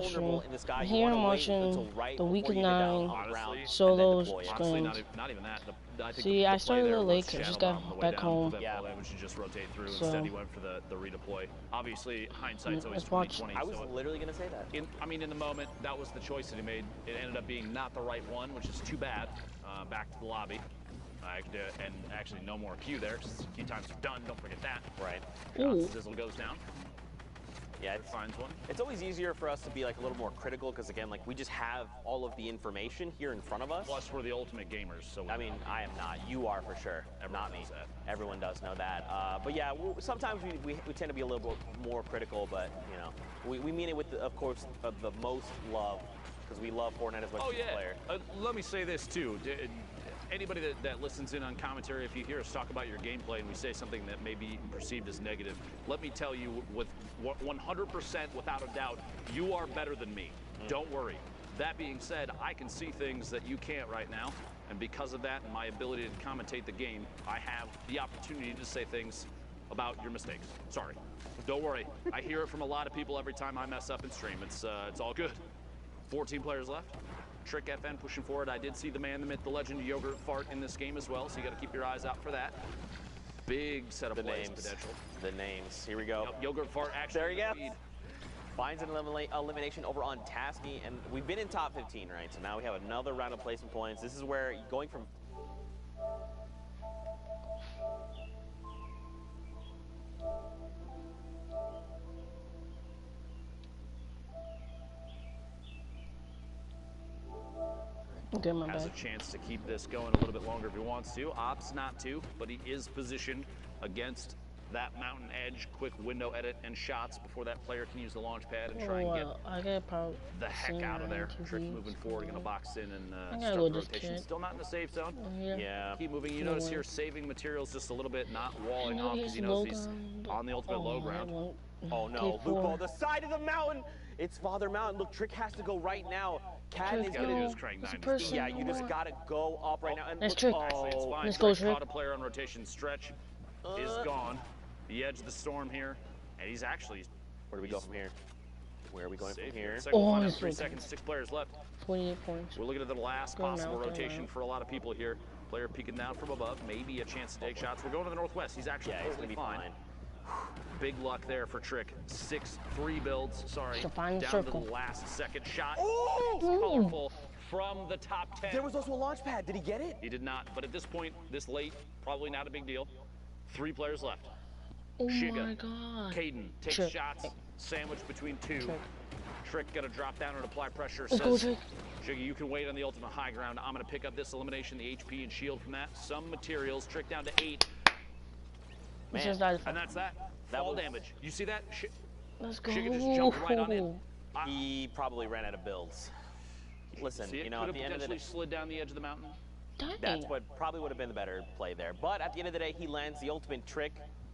vulnerable in the sky. I'm You here want to wait watching until right the before you get down on the ground. solo Honestly, screens. Not even that. I think See, the I play started a there little was late 'cause I just shadow bomb on got the way back down. home. Prevent ball damage and just rotate through. So, Instead, he went for the redeploy. Obviously, hindsight's always let's watch. 20/20. I was literally going to say that. In the moment, that was the choice that he made. It ended up being not the right one, which is too bad. Back to the lobby. And actually, no more Q there. Q times are done. Don't forget that. Right. Sizzle goes down. Yeah, it finds one. It's always easier for us to be like a little more critical because again, like we just have all of the information here in front of us. Plus, we're the ultimate gamers, so. I mean, I am not. You are for sure. Not me. Everyone does know that. But yeah, sometimes we tend to be a little bit more critical, but you know, we mean it with, of course, the most love because we love Fortnite as much as the player. Let me say this too. Anybody that listens in on commentary, if you hear us talk about your gameplay and we say something that may be perceived as negative, let me tell you with 100% without a doubt, you are better than me. Don't worry. That being said, I can see things that you can't right now, and because of that and my ability to commentate the game, I have the opportunity to say things about your mistakes. Sorry. Don't worry. I hear it from a lot of people every time I mess up in stream. It's all good. 14 players left. Trick FN pushing forward. I did see the man, the myth, the legend, Yogurt Fart in this game as well, so you got to keep your eyes out for that. Big set of plays potential. The names. Here we go. Yep, Yogurt Fart actually. There you go. Finds an elimination over on Tasky, and we've been in top 15, right? So now we have another round of placement points. This is where going from has a chance to keep this going a little bit longer if he wants to. Opts not to, but he is positioned against that mountain edge. Quick window edit and shots before that player can use the launch pad and try and get the heck out of there. Trick moving forward, gonna box in and start the rotation. Still not in the safe zone. Yeah. Keep moving. You notice here saving materials just a little bit, not walling off because he knows he's on the ultimate low ground. Oh no, Lupo, the side of the mountain. It's Father Mountain. Look, Trick has to go right now. Cat is gonna use Crank 9. Yeah, you just gotta go up right now. And that's Trick. Let's go, Trick. Caught a player on rotation. Stretch is gone. The edge of the storm here, and he's actually. Where do we go from here? Where are we going from here? Oh, 3 seconds, 6 players left. 28 points. We're looking at the last possible rotation for a lot of people here. Player peeking down from above, maybe a chance to take shots. We're going to the northwest. He's actually totally fine. Big luck there for Trick. 6-3 builds, sorry. Down to the last second shot. Oh! Colorful from the top 10. There was also a launch pad. Did he get it? He did not, but at this point, this late, probably not a big deal. 3 players left. Oh Shiga, my God. Caden takes shots, sandwiched between 2. Trick got to drop down and apply pressure. Let's go, Trick. Shiga, you can wait on the ultimate high ground. I'm going to pick up this elimination, the HP and shield from that. Some materials. Trick down to 8. Man. And that's that. Fall damage. You see that? Let's go. Shiga just jumped right on in. He probably ran out of builds. Listen, you know, at the end of the day, slid down the edge of the mountain. Dang. That's what probably would have been the better play there. But at the end of the day, he lands the ultimate Trick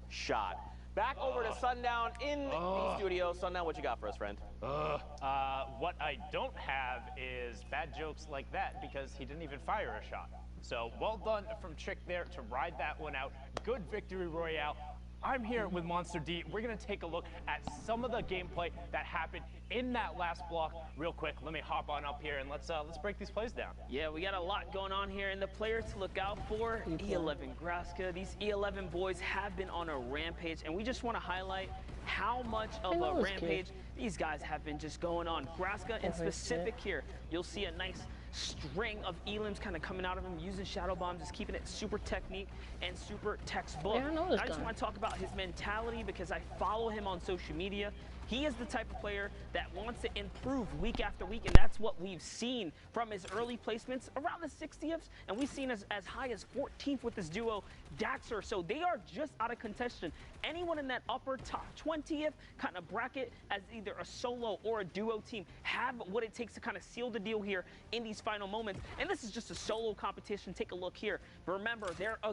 shot. Back over to Sundown in the studio. Sundown, what you got for us, friend? What I don't have is bad jokes like that because he didn't even fire a shot. So well done from Trick there to ride that one out. Good victory royale. I'm here with Monster D. We're going to take a look at some of the gameplay that happened in that last block real quick. Let me hop on up here and let's break these plays down. Yeah, we got a lot going on here, and the players to look out for, E11 Graska. These E11 boys have been on a rampage, and we just want to highlight how much of a rampage these guys have been just going on. Graska in specific here, you'll see a nice string of elims kind of coming out of him, using shadow bombs, just keeping it super technique and super textbook. I just want to talk about his mentality because I follow him on social media. He is the type of player that wants to improve week after week, and that's what we've seen from his early placements around the 60th, and we've seen as high as 14th with this duo, Daxter. So they are just out of contention. Anyone in that upper top 20th kind of bracket as either a solo or a duo team have what it takes to kind of seal the deal here in these final moments. And this is just a solo competition. Take a look here. But remember,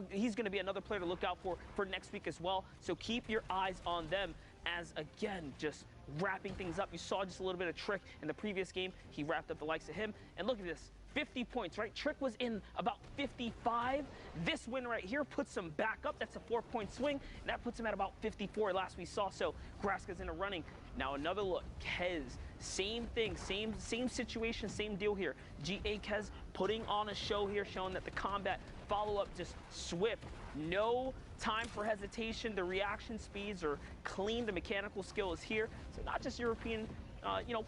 he's going to be another player to look out for next week as well. So keep your eyes on them. As again, just wrapping things up. You saw just a little bit of Trick in the previous game. He wrapped up the likes of him. And look at this, 50 points, right? Trick was in about 55. This win right here puts him back up. That's a 4-point swing. And that puts him at about 54 last we saw. So Graska's in a running. Now another look, Kez. same thing, same situation, same deal here. GA Kez putting on a show here, showing that the combat follow-up just swift, no time for hesitation. The reaction speeds are clean. The mechanical skill is here. So not just European,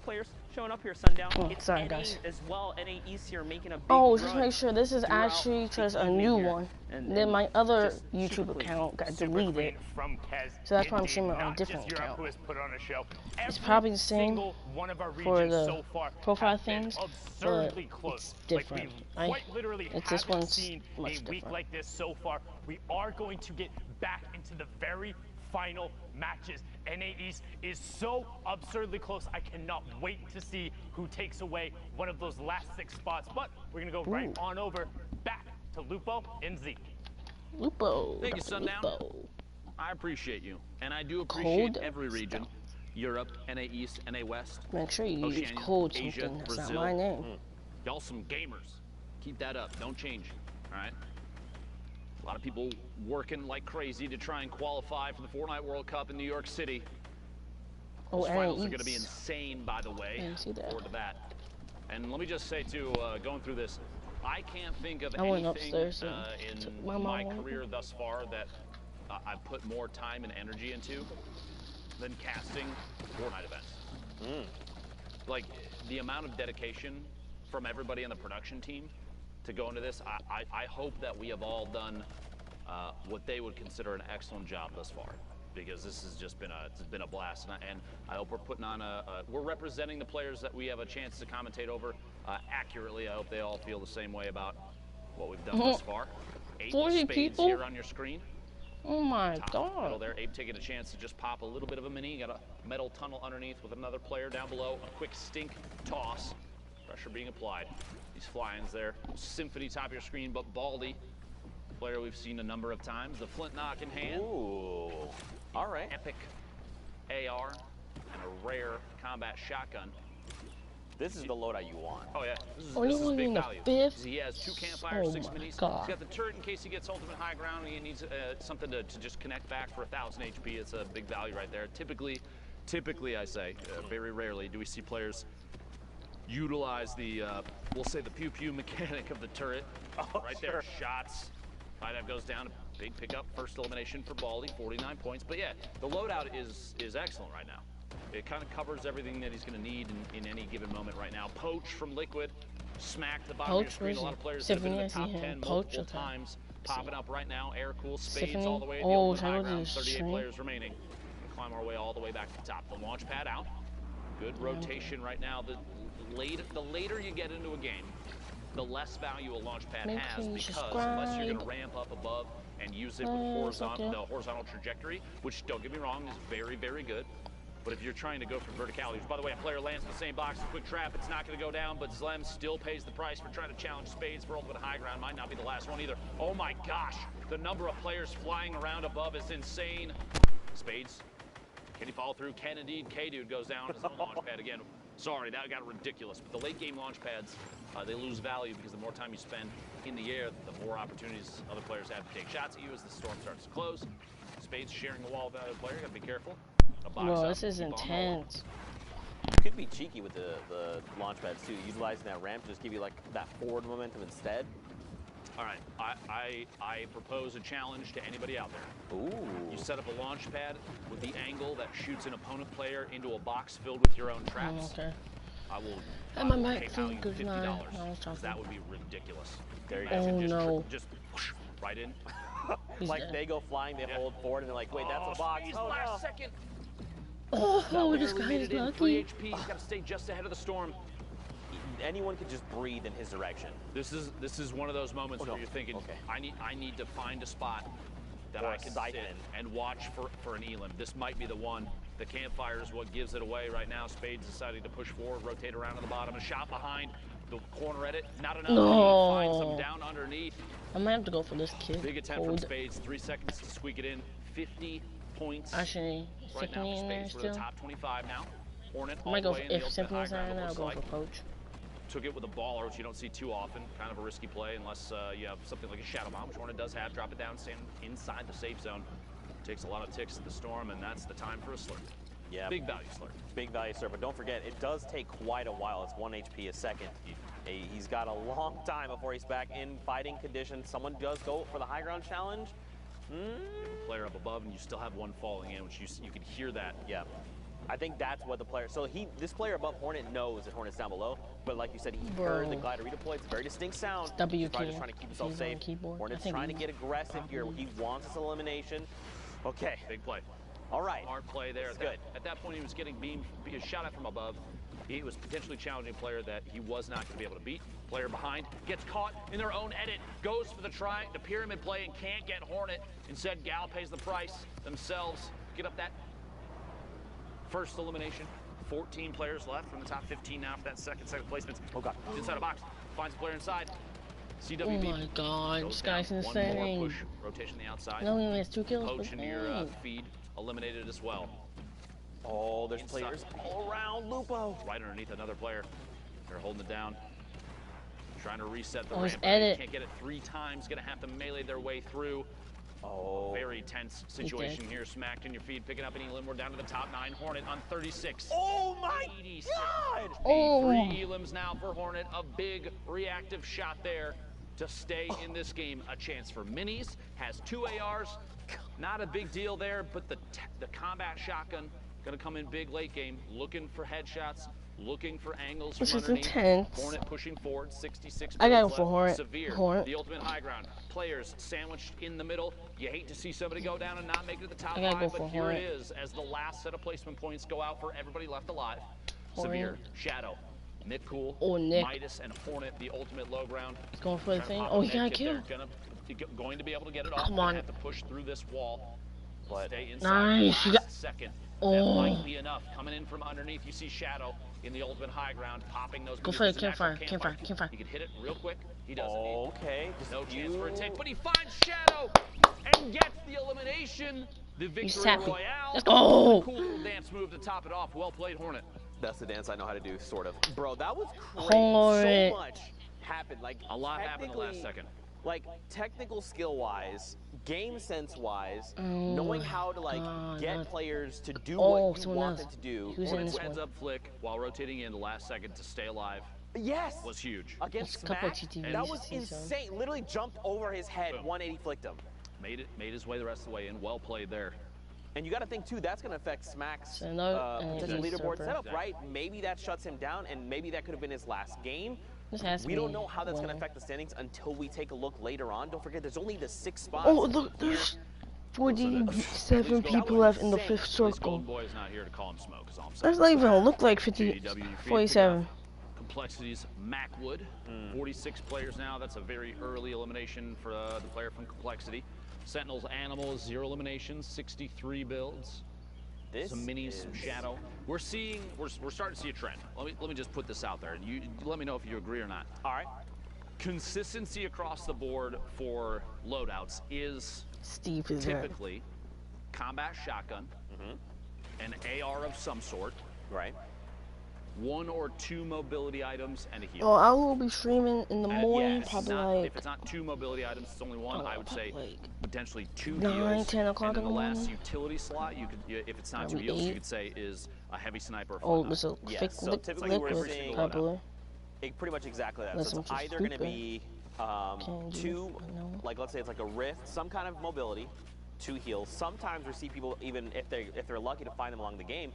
players showing up here. Sundown. Oh, it's sorry, NA guys. as well. NA East here making a big Oh, run just make sure this is throughout actually just the a evening new here. one. And Then my other just YouTube super clean. account got Super deleted. clean from Kez. So that's why I'm Indeed, streaming on a not different just Europe account. who has put on a show. It's Every probably the same single one of our for regions the so far profile has been things, absurdly but close. it's different. Like we quite literally It's this haven't one's seen much a week different. like this so far. We are going to get back into the very final matches. NA East is so absurdly close. I cannot wait to see who takes away one of those last 6 spots. But we're gonna go right on over back to Lupo and Zeke. Lupo. Thank you, Dr. Sundown. Lupo. I appreciate you, and I do appreciate Code every region. stuff. Europe, NA East, NA West. Make sure you use Oceania, code Asia, something. That's Brazil. not my name. Y'all some gamers. Keep that up. Don't change. All right? A lot of people working like crazy to try and qualify for the Fortnite World Cup in New York City. Oh, Those finals are going to be East. insane, by the way. I didn't see that. Forward to that. And let me just say, too, going through this, I can't think of I went anything upstairs and took in my my mom. career thus far that I've put more time and energy into than casting Fortnite events. Like, the amount of dedication from everybody on the production team to go into this, I hope that we have all done what they would consider an excellent job thus far, because this has just been a blast, and I hope we're putting on we're representing the players that we have a chance to commentate over accurately. I hope they all feel the same way about what we've done thus far. 8 40 spades people? here on your screen. Oh my Top middle god. there. Abe taking a chance to just pop a little bit of a mini. You got a metal tunnel underneath with another player down below. A quick stink toss. Pressure being applied. These fly-ins there. Symphony top of your screen, but Baldy, player we've seen a number of times. The flint knock in hand. Ooh. All right. Epic AR and a rare combat shotgun. This is the loadout you want. Oh yeah, this is Only big in the value. 5th? He has 2 campfires, Oh 6 my minis. God. He's got the turret in case he gets ultimate high ground and he needs something to just connect back for 1,000 HP. It's a big value right there. Typically I say, very rarely do we see players utilize the, we'll say the pew-pew mechanic of the turret. Right there, shots. Five goes down, a big pickup, first elimination for Baldy, 49 points. But yeah, the loadout is excellent right now. It kind of covers everything that he's going to need in any given moment right now. Poach from Liquid, smack the bottom of your Poach, screen. A lot of players that have been in the top 10 multiple times, popping up right now. Air cool, spades all the way to the ultimate high ground. 38 players remaining. We'll climb our way all the way back to the top. The launch pad out. Good rotation right now. The later you get into a game, the less value a launch pad Make has, sure you because unless you're going to subscribe. ramp up above and use it with the horizontal trajectory, which, don't get me wrong, is very, very good. But if you're trying to go for verticality, by the way, a player lands in the same box, quick trap, it's not going to go down, but Zlem still pays the price for trying to challenge spades for ultimate high ground. Might not be the last one either. Oh my gosh, the number of players flying around above is insane. Spades, can he follow through? Can indeed. K-Dude goes down his own launch pad again. Sorry, that got ridiculous. But the late game launch pads, they lose value because the more time you spend in the air, the more opportunities other players have to take shots at you as the storm starts to close. Spades sharing the wall with another player, gotta be careful. Bro, this is intense. You could be cheeky with the launch pads too, utilizing that ramp to just give you like that forward momentum instead. All right, I propose a challenge to anybody out there. Ooh. You set up a launch pad with the angle that shoots an opponent player into a box filled with your own traps. Okay. I will And my PayPal mic you finger's $50. not- I was 'Cause talking. that would be ridiculous. There you Imagine go. just Oh, no. just whoosh, right in. He's Like dead. they go flying, they hold forward, and they're like, wait, that's a box. Spades, Oh, last no. second. Oh, this Barely guy made is it in. 3 lucky. HP. He's got to stay just ahead of the storm. Anyone could just breathe in his direction. This is one of those moments Oh, no. where you're thinking, Okay. I need to find a spot that Or I a can siphon. sit and watch for an elim. This might be the one. The campfire is what gives it away right now. Spades deciding to push forward, rotate around to the bottom, a shot behind the corner at it. Not enough. No. Finds him down underneath. I might have to go for this kid. Big attempt from Cold. Spades. 3 seconds to squeak it in. 50 points. Actually, right now Symphony for in there Spades. We're the still. top 25 now. Hornet I all might the go way for, in the if ultimate Symphony's high ground, in it there, I'll looks go like. for Poach. Took it with a baller, which you don't see too often. Kind of a risky play unless you have something like a Shadow Bomb, which Hornet does have. Drop it down, stand inside the safe zone. Takes a lot of ticks at the storm, and that's the time for a slurp. Yeah. Big value slur. Big value slur, but don't forget, it does take quite a while. It's 1 HP a second. He's got a long time before he's back in fighting condition. Someone does go for the high ground challenge. Player up above, and you still have one falling in, which you can hear that. Yeah. I think that's what the player. So this player above Hornet knows that Hornet's down below, but like you said, he heard the glider redeploy. It's a very distinct sound. W He's just trying to keep himself safe. Hornet's trying to get aggressive here. He wants this elimination. Okay. Big play. All right. Smart play there. That's good. At that point, he was getting shot at from above. He was potentially challenging a player that he was not going to be able to beat. Player behind gets caught in their own edit, goes for the pyramid play and can't get Hornet. Instead, Gal pays the price themselves. Get up that first elimination. 14 players left from the top 15 now for that second placement. Oh God. Inside a box, finds a player inside. CWB. Oh my God, this guy's down. insane. One more push, rotation on the outside. No, he only has 2 kills. Poach into your feed, eliminated as well. Oh, there's Inside. players all around Lupo. Right underneath another player. They're holding it down. Trying to reset the his ramp. edit. Can't get it 3 times. Gonna have to melee their way through. Oh. Very tense situation here. Smacked in your feed. Picking up any elim. We're down to the top 9. Hornet on 36. Oh my God! Oh. 3 elims now for Hornet. A big reactive shot there to stay in this game. A chance for minis. Has 2 ARs. Not a big deal there, but the combat shotgun gonna come in big late game. Looking for headshots. Looking for angles This from is underneath. intense. Hornet pushing forward, 66 I got bullets it for left. Hornet. Severe, Hornet. the ultimate high ground. Players sandwiched in the middle. You hate to see somebody go down and not make it to the top I gotta 5, go but for here Hornet. it is as the last set of placement points go out for everybody left alive. Hornet. Severe, Shadow, Nick Cool, Oh, Nick. Midas, and Hornet, the ultimate low ground. He's going for the Trying to thing. pop Oh, a he got med kit. killed. They're going to be able to get it off. Come They on. have to push through this wall. But Stay inside. Nice. You Last got- second. Oh. That might be enough. Coming in from underneath, you see Shadow in the ultimate high ground, popping those. Go moves. for the It's a natural campfire. He can hit it real quick. He doesn't. okay. No chance for a take, but he finds Shadow and gets the elimination. The victory happy. royale. Let's go. Cool little dance move to top it off. Well played, Hornet. That's the dance I know how to do, sort of. Bro, that was crazy. Hornet. So much happened. Like A lot happened in the last technically- second. Like technical skill-wise, game sense-wise, Oh knowing my how to like God, get that- players to do Oh, what you someone want else. them to do. Who's in Hornet's this heads one? up flick while rotating in the last second to stay alive Yes. was huge. Against There's a couple Smack, of TTVs that was to see some. insane. Literally jumped over his head, Boom. 180 flicked him. Made his way the rest of the way in. Well played there. And you got to think too, that's going to affect Smack's So no- potential he's leaderboard super. setup, right? Maybe that shuts him down, and maybe that could have been his last game. This has to We be don't know how that's going to winning. affect the standings until we take a look later on. Don't forget, there's only the 6 spots. Oh, look, there's 47 people left in the 5th This circle. Golden Boy is not here to call him smoke, is all I'm saying. That's not even look like 50, JW, you feed 47. Complexities, Macwood, 46 players now. That's a very early elimination for the player from Complexity. Sentinels, Animals, 0 eliminations, 63 builds. This Some minis, some is- Shadow. We're starting to see a trend. Let me just put this out there, and you let me know if you agree or not. All right. Consistency across the board for loadouts is Steve is there. typically combat shotgun, an AR of some sort, Right. 1 or 2 mobility items, and a heal. Oh, I will be streaming in the morning, If probably if it's not 2 mobility items, it's only 1. Oh, I would say probably potentially 2 9, heals. 10 o'clock and then in the the last morning. utility slot, if it's not 2 Probably heals, you 8. could say is a heavy sniper. Or Oh, flat there's a knife. Yes, thick so typically we're liquid, seeing- probably. Pretty much exactly that. Unless So I'm it's too either going to stupid. be Can't do 2, it, no. like let's say it's like a rift, some kind of mobility, 2 heals. Sometimes we see people, even if they're lucky to find them along the game,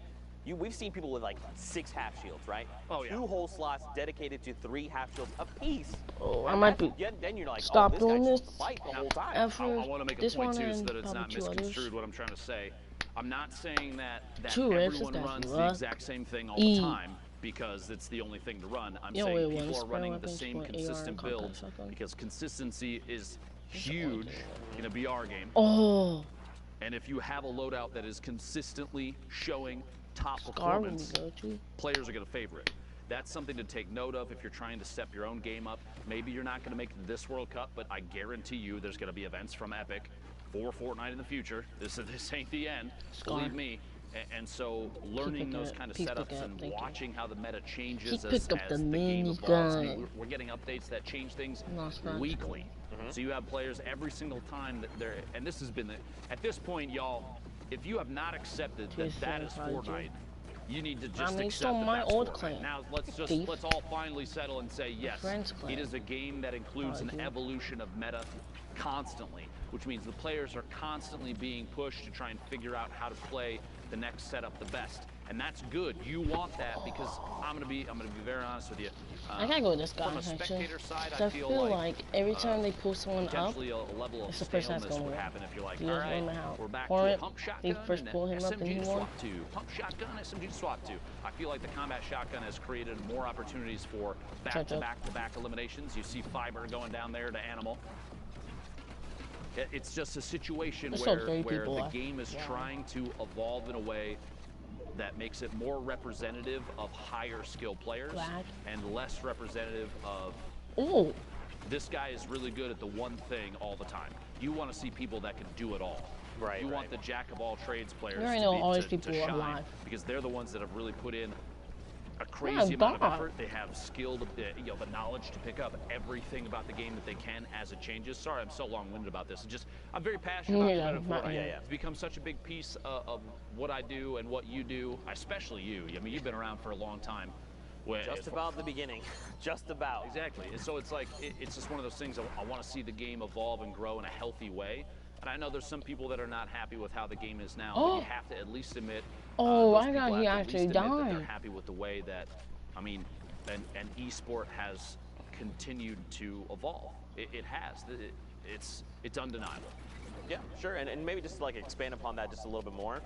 we've seen people with like 6 half shields, right? Oh, yeah. 2 whole slots dedicated to 3 half shields apiece. Oh, I And might that's- be. Then you're like, stop oh, this doing guy this just fight the whole time. After I want to make a this point one too, so and that it's not probably 2 others. misconstrued what I'm trying to say. I'm not saying that 2 rifts, everyone that's runs the rough. exact same thing all E. the time because it's the only thing to run. I'm You know saying what it people was, are running spare the weapons same for AR and consistent compact builds shotgun. because consistency is huge in a BR game. Oh, And if you have a loadout that is consistently showing top Scar would be performance, good too. players are going to favor it. That's something to take note of if you're trying to step your own game up. Maybe you're not going to make it to this World Cup, but I guarantee you there's going to be events from Epic for Fortnite in the future. This ain't the end, Scar. believe me. And so learning picked those up- kind of he picked setups up, and thank you. watching how the meta changes He as picked up the game mini evolves. I mean, gun. we're getting updates that change things Lost Rock. weekly. So you have players every single time that they're, and this has been at this point, y'all, if you have not accepted that Just that is psychology. Fortnite, you need to just mean, accept so that my that's old Fortnite. clan. Now let's Thief. all finally settle and say yes. Friends clan. It is a game that includes an Psychology. evolution of meta constantly, which means the players are constantly being pushed to try and figure out how to play the next setup the best. And that's good. You want that because I'm gonna be very honest with you. I gotta go with this guy, From a actually. spectator side, 'Cause I I feel feel like, like every time they pull someone up, potentially a level of it's the person that's staleness gonna would win. happen if you're like, You all just right, wonder how we're back for to a it, pump they shotgun first and pull him up and SMG he to won. swap to, pump shotgun, SMG to swap to. I feel like the combat shotgun has created more opportunities for back-to-back eliminations. You see Fiber going down there to Animal. It's just a situation There's where, still 30 where people the left. game is trying to evolve in a way that makes it more representative of higher skill players Black. and less representative of Ooh, this guy is really good at the one thing all the time. You want to see people that can do it all. Right, You right. want the jack of all trades players You already to, know be, all to, these people to are shine alive. because they're the ones that have really put in a crazy amount of God. effort. They have skill, the knowledge to pick up everything about the game that they can as it changes. Sorry, I'm so long-winded about this. I'm very passionate Yeah, about yeah. Fortnite. It's become such a big piece of what I do and what you do, especially you. I mean, you've been around for a long time. Just about the beginning. Just about. Exactly. And so it's like, it's just one of those things I want to see the game evolve and grow in a healthy way. And I know there's some people that are not happy with how the game is now, but you have to at least admit. Oh, those I thought people he have to at actually least admit that died. they're happy with the way that, I mean, an esport has continued to evolve. It has. It's undeniable. Yeah, sure, and maybe just like expand upon that just a little bit more.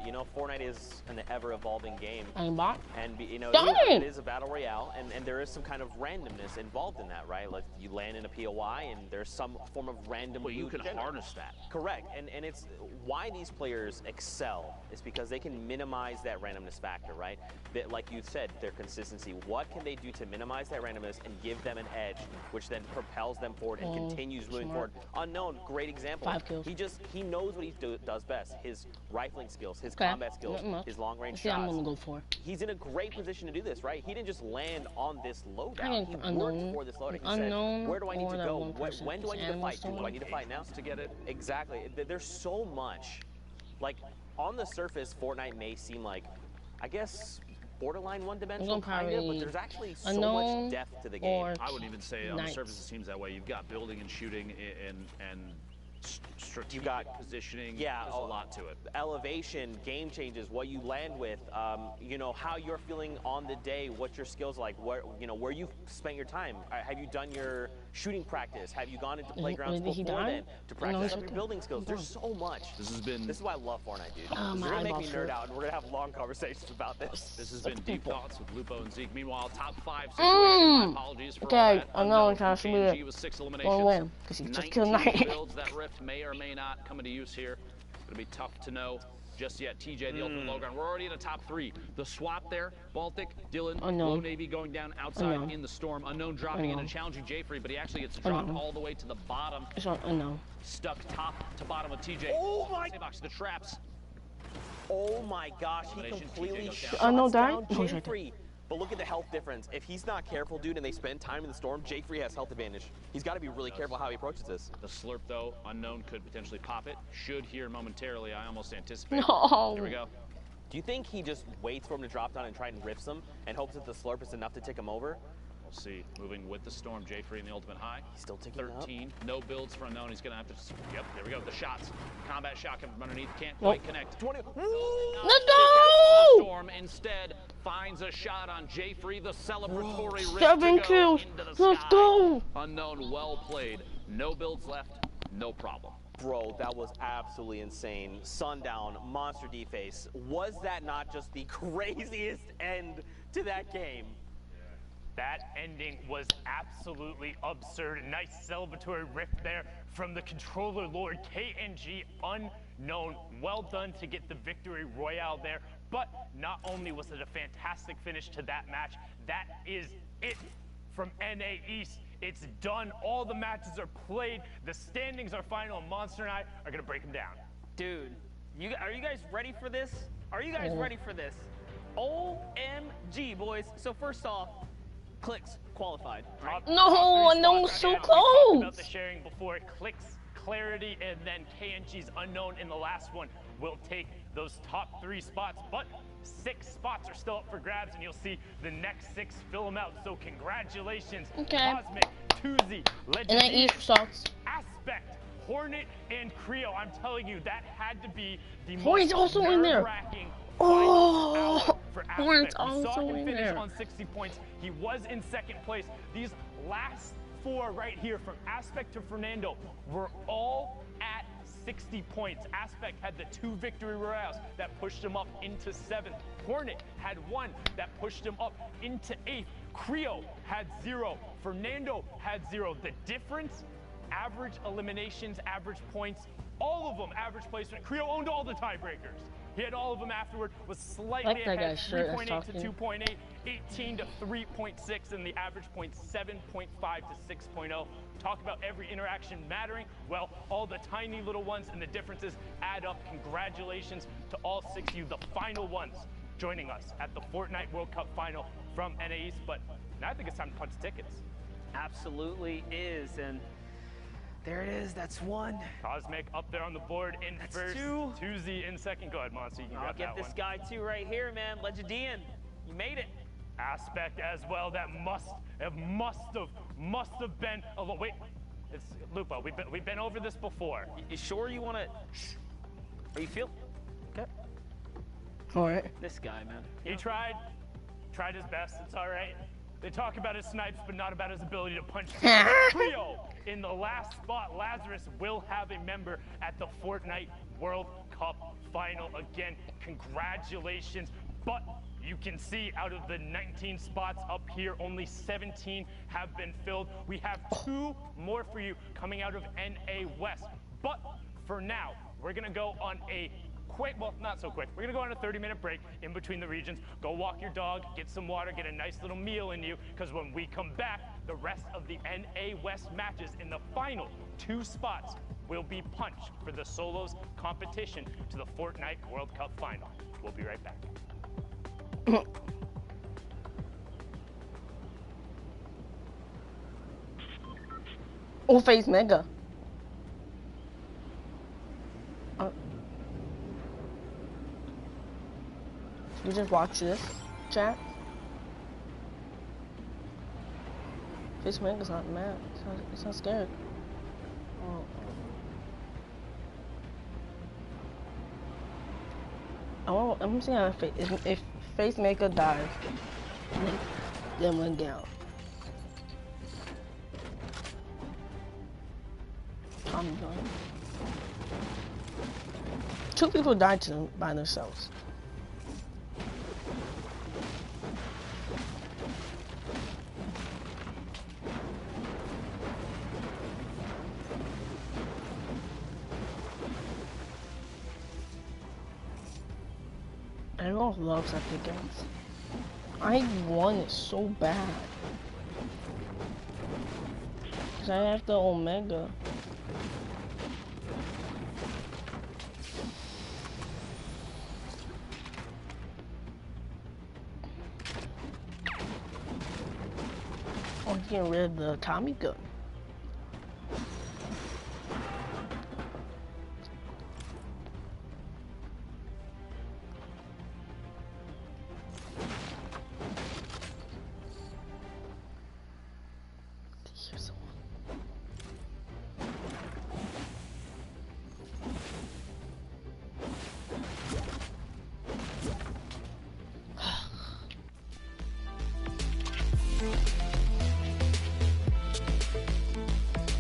You know, Fortnite is an ever-evolving game, aimbot. and you know, Dang! it is a battle royale, and there is some kind of randomness involved in that, right? Like you land in a POI, and there's some form of random. Well, you loot can generated. harness that. Correct, and it's why these players excel is because they can minimize that randomness factor, right? That, like you said, their consistency. What can they do to minimize that randomness and give them an edge, which then propels them forward and continues moving smart. forward? Unknown, great example. 5 kills. He knows what he does best. His rifling skills, his Okay. combat skills, Nothing much. his long range See, I'm shots. gonna go for. He's in a great position to do this, right? He didn't just land on this loadout. I think He unknown- worked for this loadout. He unknown said, where do I need or to that go? one person. When do I need to Animal fight? Do I need to fight now? To get it. Exactly. There's so much. Like, on the surface, Fortnite may seem like, I guess, borderline one-dimensional, kind of, but there's actually so unknown much depth to the game. or I wouldn't even say on the Knights. surface it seems that way. You've got building and shooting and strategic You got positioning. Yeah, There's a lot to it. Elevation, game changes, what you land with, you know, how you're feeling on the day, what your skills like, where you've spent your time. Have you done your shooting practice? Have you gone into playgrounds did he before die? then to No, practice he's up your okay. building skills? There's so much. This has been This is why I love Fortnite, dude. Oh, You're my gonna make me eyeballs nerd hurt. out, and we're gonna have long conversations about this. This has been Deep people. Thoughts with Lupo and Zeke. Meanwhile, top 5 situation. My apologies for all Okay, that. I know Unknown I'm trying from to P&G submit with 6 One eliminations. win, because he just killed 19 Knight. builds. That Rift may or may not come into use here. It'll be tough to know just yet. TJ, the ultimate low ground. We're already in the top 3. The swap there, Baltic, Dylan, Unknown. Low Navy going down outside Unknown. in the storm. Unknown dropping in Unknown. and challenging Jayfree, but he actually gets dropped Unknown. all the way to the bottom. It's not unknown. Stuck top to bottom with TJ. Oh my- Box, the traps. Oh my gosh, he Elimination, completely TJ goes shuts down. Unknown died? down No, he's right there. Jayfree. But look at the health difference. If he's not careful, dude, and they spend time in the storm, Jayfree has health advantage. He's got to be really careful how he approaches this. The slurp, though, Unknown could potentially pop it. Should here momentarily. I almost anticipate. No. Here we go. Do you think he just waits for him to drop down and try and rips him and hopes that the slurp is enough to tick him over? We'll see. Moving with the storm, Jayfree in the ultimate high. He's still ticking up. 13. No builds for Unknown. He's going to have to. Yep, there we go. The shots. Combat shot coming from underneath. Can't quite connect. 20. Let's go! Storm instead finds a shot on Jayfree. The celebratory rift 7 to go kills. into the Let's sky. go! Unknown, well played. No builds left. No problem. Bro, that was absolutely insane. Sundown, monster deface. Was that not just the craziest end to that game? That ending was absolutely absurd. Nice celebratory rift there from the controller lord KNG Unknown. Well done to get the victory royale there. But not only was it a fantastic finish to that match, that is it from NA East. It's done. All the matches are played. The standings are final, and Monster and I are going to break them down. Dude, are you guys ready for this? Are you guys ready for this? OMG, boys. So first off, Clicks qualified. Right? No, Unknown's so We talked about close. the sharing before. Clicks, Clarity, and then KNG's Unknown in the last one. will take those top 3 spots, but 6 spots are still up for grabs, and you'll see the next 6 fill them out. So congratulations, Cosmic, Tuesday, Legendary, Aspect, Hornet, and Creo. I'm telling you, that had to be the Hornet's most also in there. Oh, Hornet's also saw him in finish there. on 60 points. He was in 2nd place. These last 4 right here, from Aspect to Fernando, were all at 60 points. Aspect had the 2 victory royales that pushed him up into 7th. Hornet had 1 that pushed him up into 8th. Creo had 0. Fernando had 0. The difference, average eliminations, average points, all of them average placement. Creo owned all the tiebreakers. He had all of them afterward, was slightly ahead, 3.8 to 2.8, 18 to 3.6, and the average point 7.5 to 6.0. Talk about every interaction mattering. Well, all the tiny little ones and the differences add up. Congratulations to all 6 of you, the final ones joining us at the Fortnite World Cup final from NA East. But now I think it's time to punch tickets. Absolutely is, and there it is. That's 1. Cosmic up there on the board in That's first. 2. Tuesday in second. Go ahead, Monster. You can I'll grab get that this one. guy too right here, man. Legendian, you made it. Aspect as well. That must have been. Oh wait, it's Lupo. We've been over this before. You sure you want to? Are you feel? Okay. All right. This guy, man. He tried his best. It's all right. They talk about his snipes, but not about his ability to punch. Creo in the last spot. Lazarus will have a member at the Fortnite World Cup final again. Congratulations. But you can see out of the 19 spots up here, only 17 have been filled. We have 2 more for you coming out of NA West. But for now, we're gonna go on a quick, well, not so quick. We're gonna go on a 30-minute break in between the regions. Go walk your dog, get some water, get a nice little meal in you, because when we come back, the rest of the NA West matches in the final 2 spots will be punched for the solos competition to the Fortnite World Cup final. We'll be right back. Oh, face mega. You just watch this, chat. Face mega's not mad. It's not scared. Oh. I'm seeing if face maker dies, then went down. Tommy gun. 2 people died to them by themselves. Everyone loves epic games. I want it so bad. Cause I have the Omega. Oh, getting rid of the Tommy gun.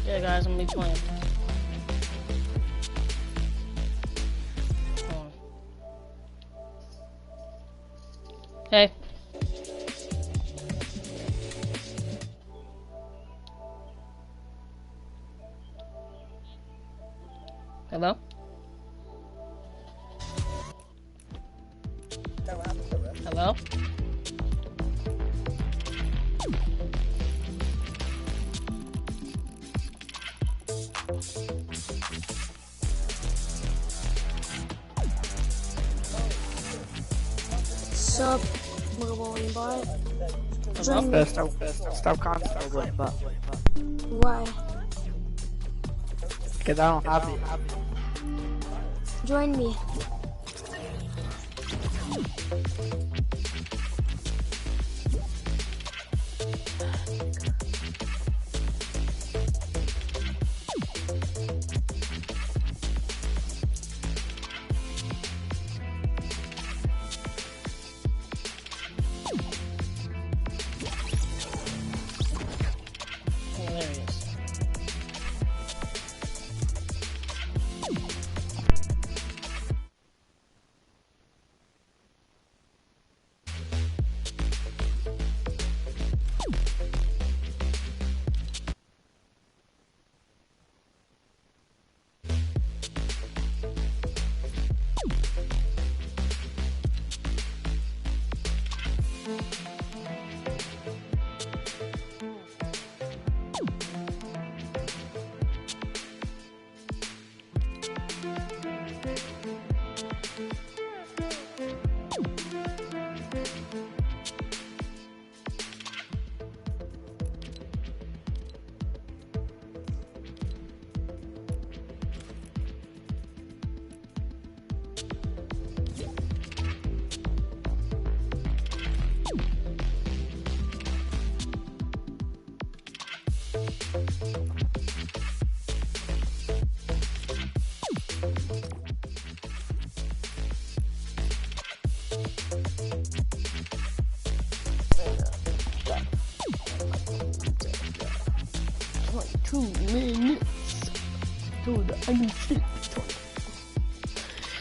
Yeah, guys, I'm gonna be playing. Hold on. Hey. Hello? Hello? Sup, mobile invite. Stop constantly, but Why? because I don't have it. Join me.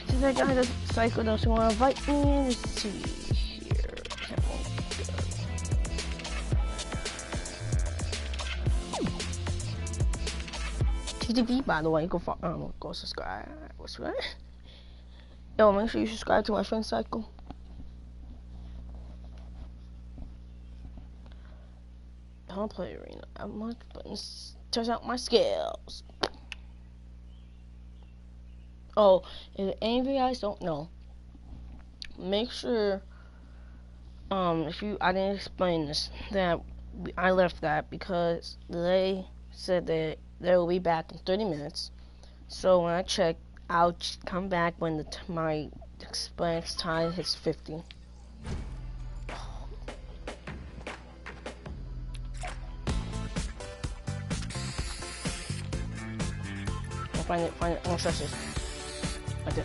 Since I got a cycle doesn't want to invite me, let's see here. TTV, by the way, go subscribe. What's right? Yo, make sure you subscribe to my friend Cycle. I don't play arena that much, but it turns out my skills. Oh, if any of you guys don't know, make sure, I didn't explain this, that I left that because they said that they will be back in 30 minutes. So when I check, I'll come back when my experience time hits 50. Find it, I'm gonna search this. Right there.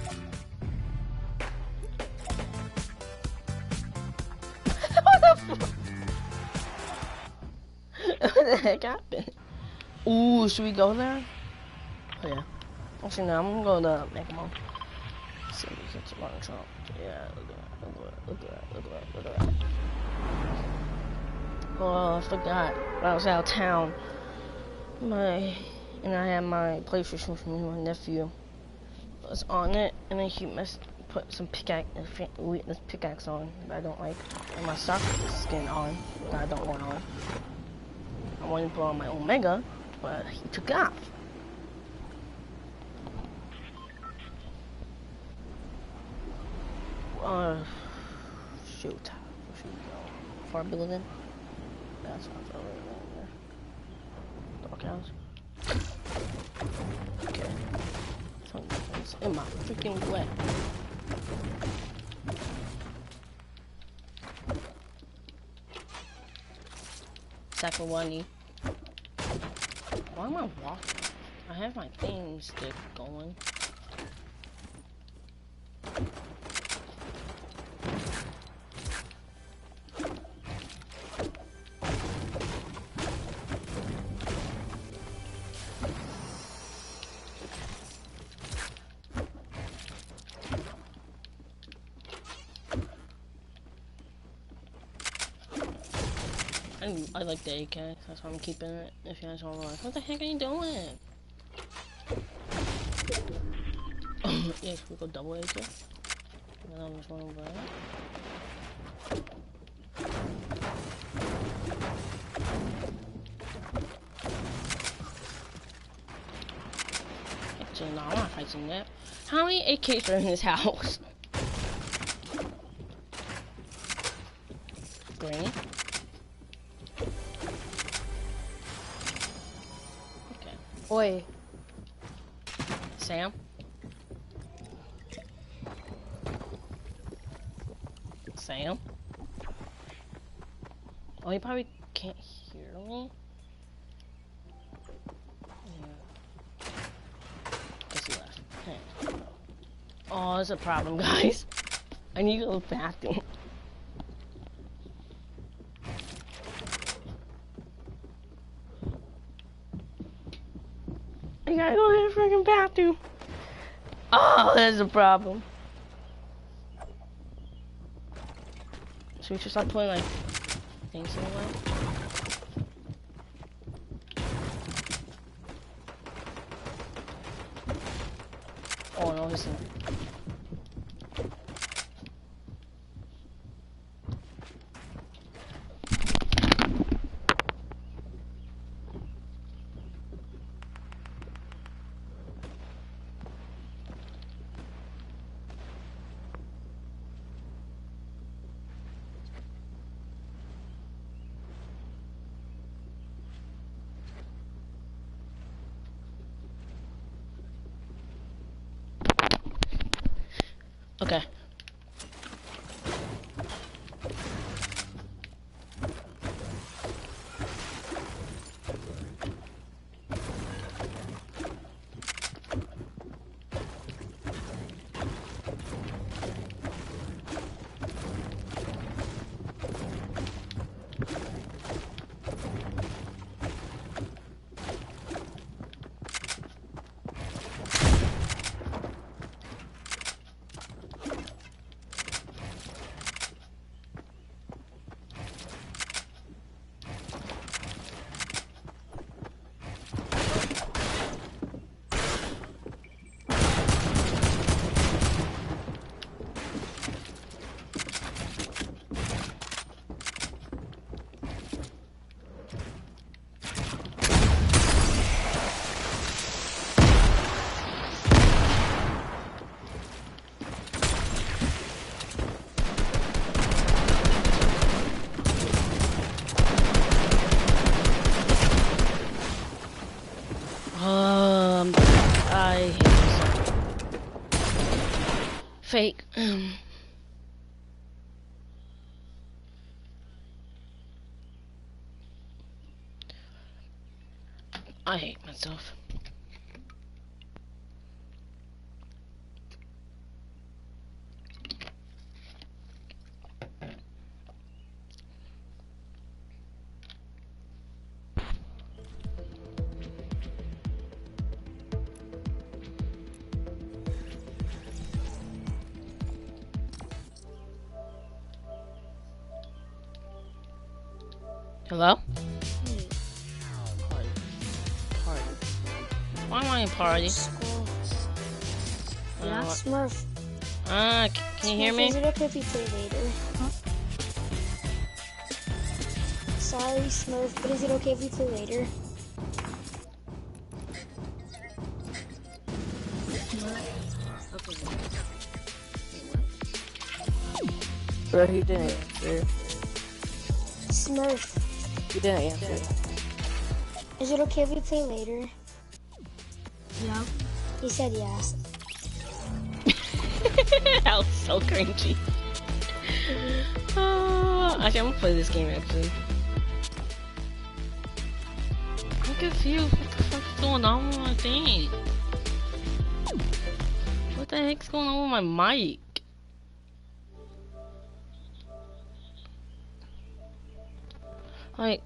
What the heck happened? Ooh, should we go there? Oh yeah. Actually, no, I'm gonna go to Mega Mall. See if we can get to Trump. Yeah, look at that. Oh, I forgot. When I was out of town, and I had my PlayStation from my nephew. Was on it, and then he put some pickaxe on that I don't like, and my soccer skin on that I don't want on. I wanted to put on my Omega, but he took it off. Shoot. Where should we go? Far building? That's not over there. Doghouse. Okay. It's in my freaking wet. Second one. Why am I walking? I have my thing stick going. I like the AK, that's why I'm keeping it. If you guys want to like, what the heck are you doing? Yeah, should we go double AK? And then I'm just going over there. Actually, no, I'm not fighting that. How many AKs are in this house? Green. Okay. Oi. Sam? fam. Oh, he probably can't hear me. Guess he left. Okay. Oh, that's a problem, guys. I need to go to the bathroom. I gotta go to the freaking bathroom. Oh, that's a problem. So we should start putting like things in the way. Oh no, listen. Okay. I hate myself. Fake. I hate myself. Hello? Party. Why am I in party? School. Yeah, Smurf. Can you hear me? Is it okay if we play later? Huh? Sorry, Smurf, but is it okay if we play later? Bro, he didn't answer. Smurf. He didn't answer. Is it okay if we play later? Yeah. He said yes. That was so cringy. Actually, I'm gonna play this game actually. I'm confused. What the fuck's going on with my thing? What the heck's going on with my mic? Like,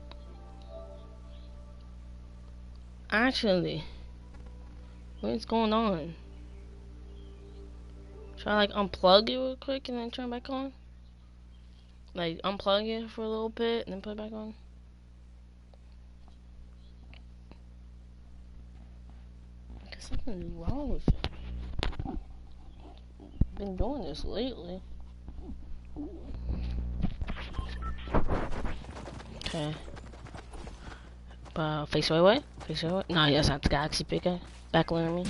actually, what's going on? Should I like unplug it real quick and then turn it back on? Like unplug it for a little bit and then put it back on? Because something's wrong with it. I've been doing this lately. Okay. Face away? Face away? No, that's not the galaxy picker. Backline me.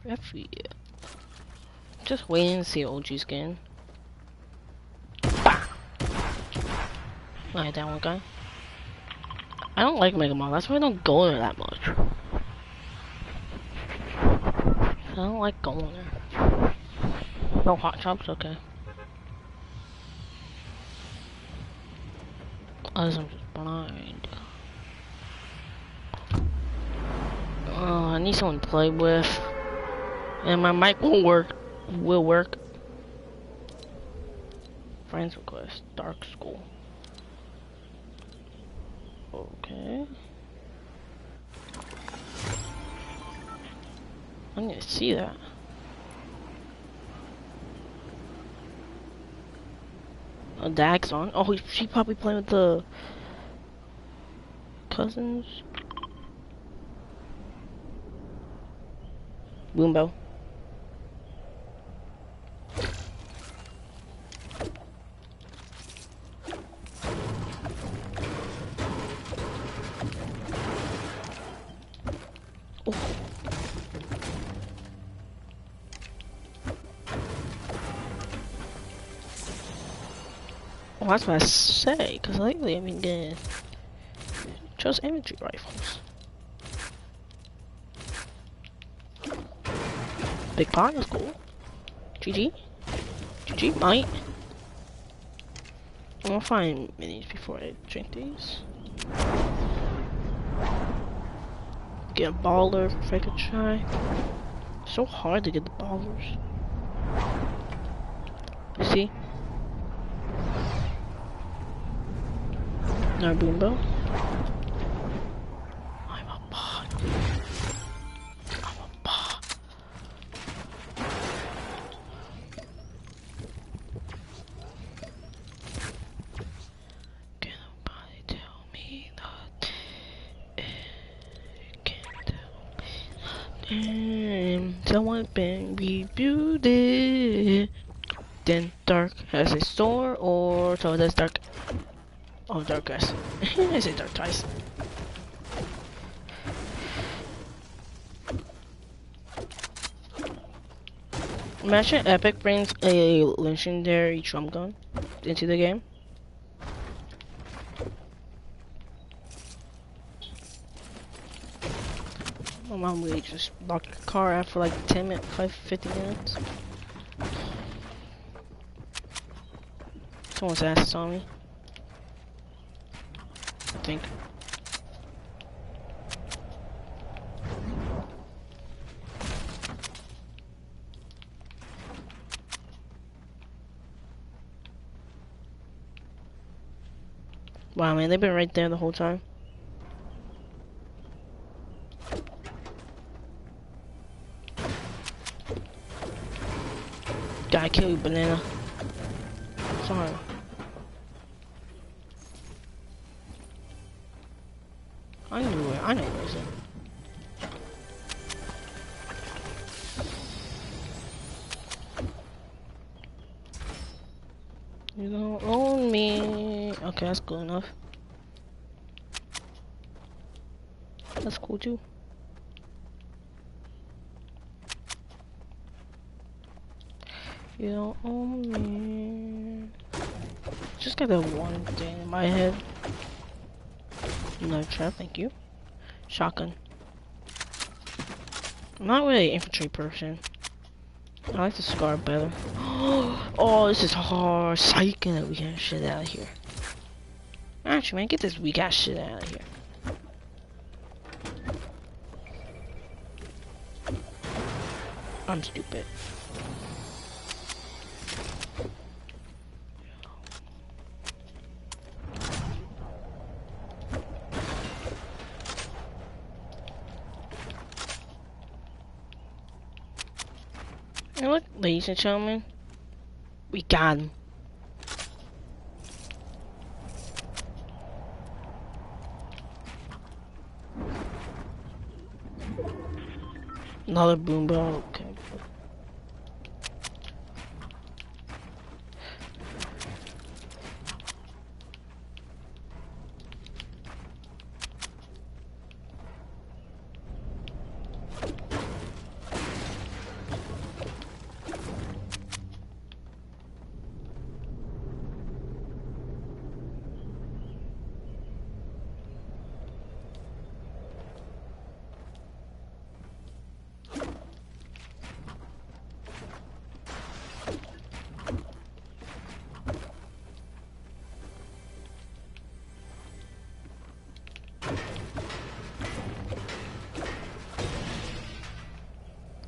Every year. Just waiting to see OG skin. Bah! Alright, that one guy. I don't like Mega Mall, that's why I don't go there that much. I don't like going there. No hot chops, okay. Otherwise I'm just blind. Oh, I need someone to play with. And my mic won't work. Will work. Friends request. Dark school. Okay. I need to see that. Oh, Dag's on. Oh, she probably playing with the cousins. Boombo. Oh, that's what I say, because lately I've been getting just infantry rifles. Big pot is cool. GG. GG, mate. I'm gonna find minis before I drink these. Get a baller if I could try. So hard to get the ballers. See? No boombo. I'm a bot. I'm a bot. Can nobody tell me that? Can't tell me. Someone been reviewed it. Then dark has a store, or so does dark. Oh, dark guys. I say dark twice. Imagine Epic brings a legendary drum gun into the game. My mom really just locked the car out for like 10 minutes, 50 minutes. Someone's ass is on me. I think. Wow, man, they've been right there the whole time. Gotta kill you, banana. Sorry. I knew it. I know where it's at. You don't own me. Okay, that's good enough. That's cool too. You don't own me. Just got that one thing in my head. No trap, thank you. Shotgun. I'm not really an infantry person. I like the SCAR better. Oh, this is hard. Psycho, we got shit out of here. Actually, man, get this weak ass shit out of here. I'm stupid. And look, ladies and gentlemen, we got him. Another boom ball, okay.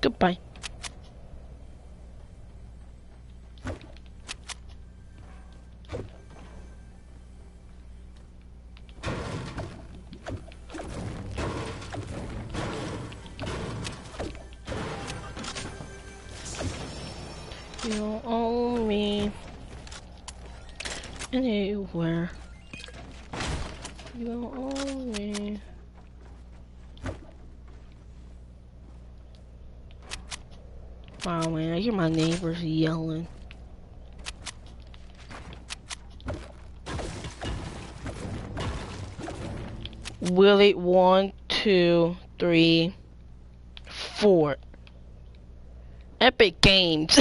Goodbye. You don't own me anywhere. You don't own me. Wow, man, I hear my neighbors yelling. Willie, 1, 2, 3, 4. Epic Games.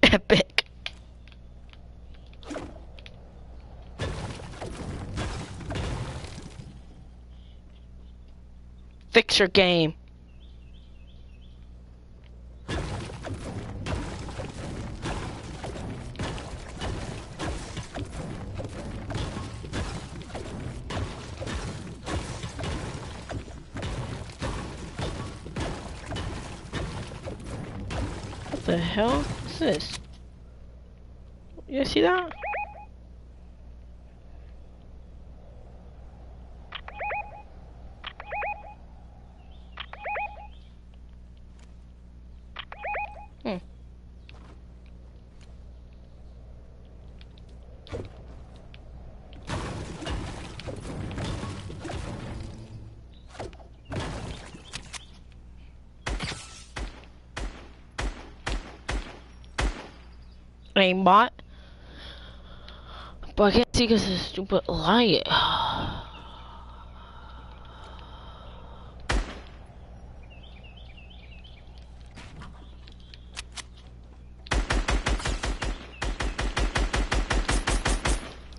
Epic. Fix your game. What the hell is this? You see that? Aimbot. But I can't see because of the stupid light.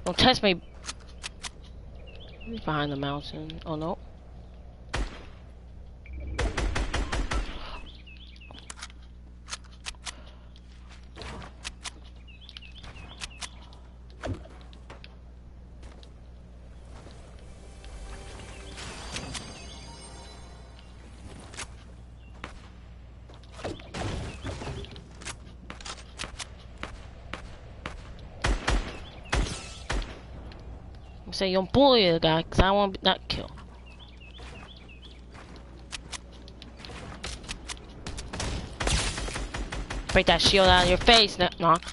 Don't test me. He's behind the mountain. Oh no. Say you don't bully the guy, cause I want not kill. Break that shield out of your face, knock.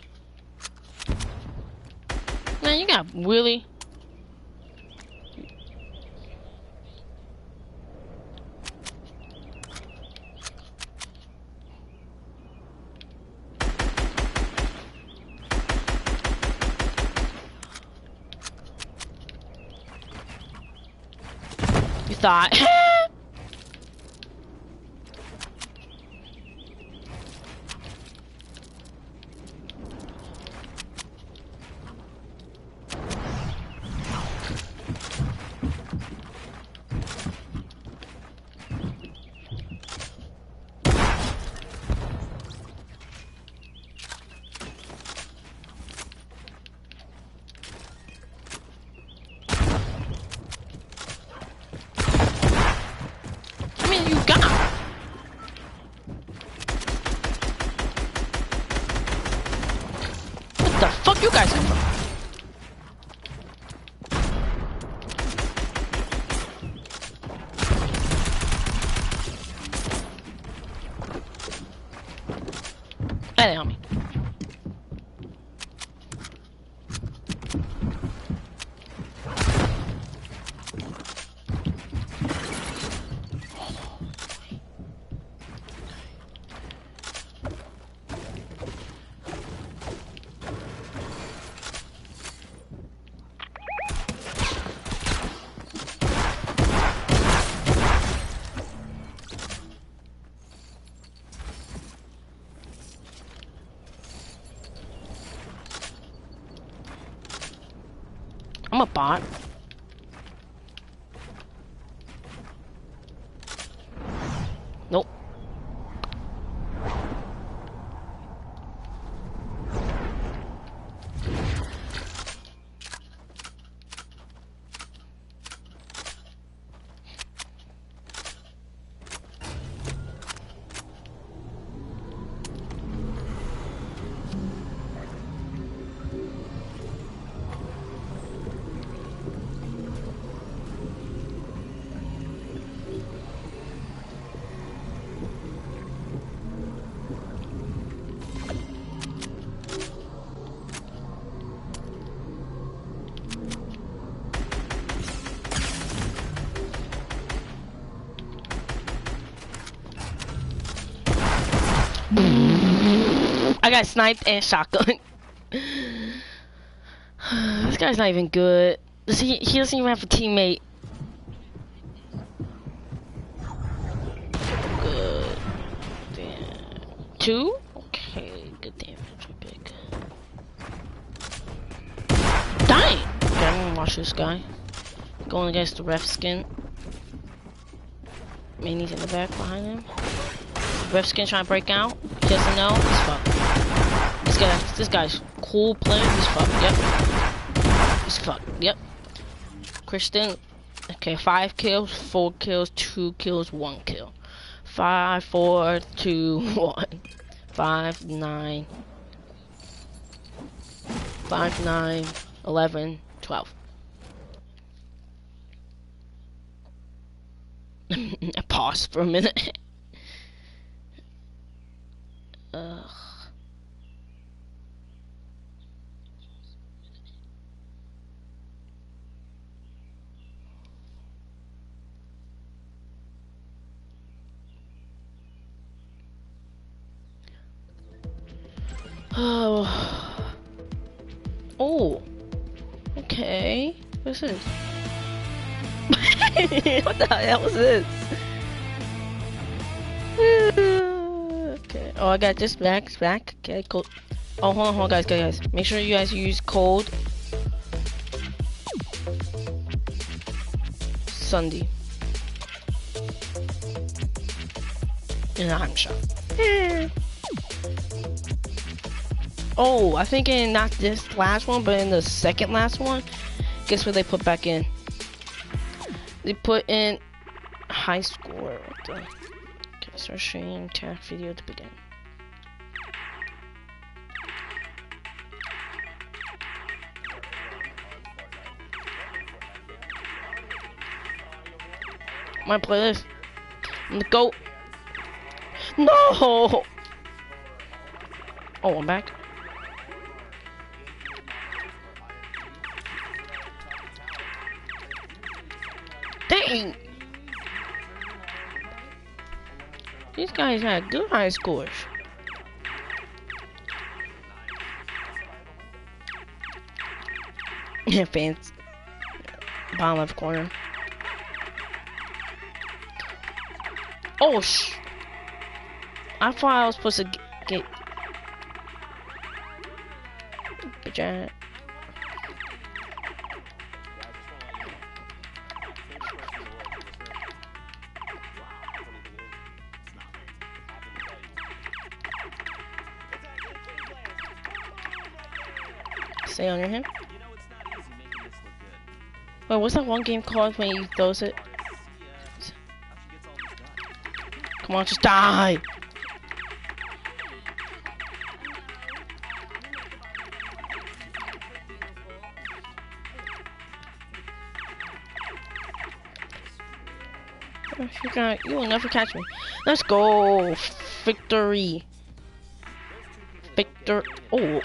Man, you got really. You thought. You guys come from? That ain't on me. I'm a bot. Nope. got sniped and shotgun. This guy's not even good. He doesn't even have a teammate. Good. Damn. 2? Okay, good damage. Big. Dang! Okay, I'm gonna watch this guy. Going against the ref skin. Manny's in the back behind him. Ref skin trying to break out. He doesn't know. He's fucked. This guy's cool player. He's fucked. Yep. He's fucked. Yep. Christian. Okay, 5 kills, 4 kills, 2 kills, 1 kill. 5, 4, 2, 1. 5, 9. 5, 9, 11, 12. I paused for a minute. Ugh. Oh. Oh. Okay. What's this? What the hell was this? Okay. Oh, I got this back. Okay, cool. Oh, hold on, guys. Make sure you guys use code Sunday. And I'm shot. Oh, I think in not this last one, but in the second last one, guess what they put back in? They put in high score. Okay, start stream, tag video to begin. My playlist. I'm the GOAT. No! Oh, I'm back. Dang! These guys had good high scores. Yeah, fans. Bottom left corner. Oh, I thought I was supposed to get... Giant. Stay under him. Wait, what's that one game called when he throws it? Come on, just die! You will never catch me. Let's go! Victory! Oh!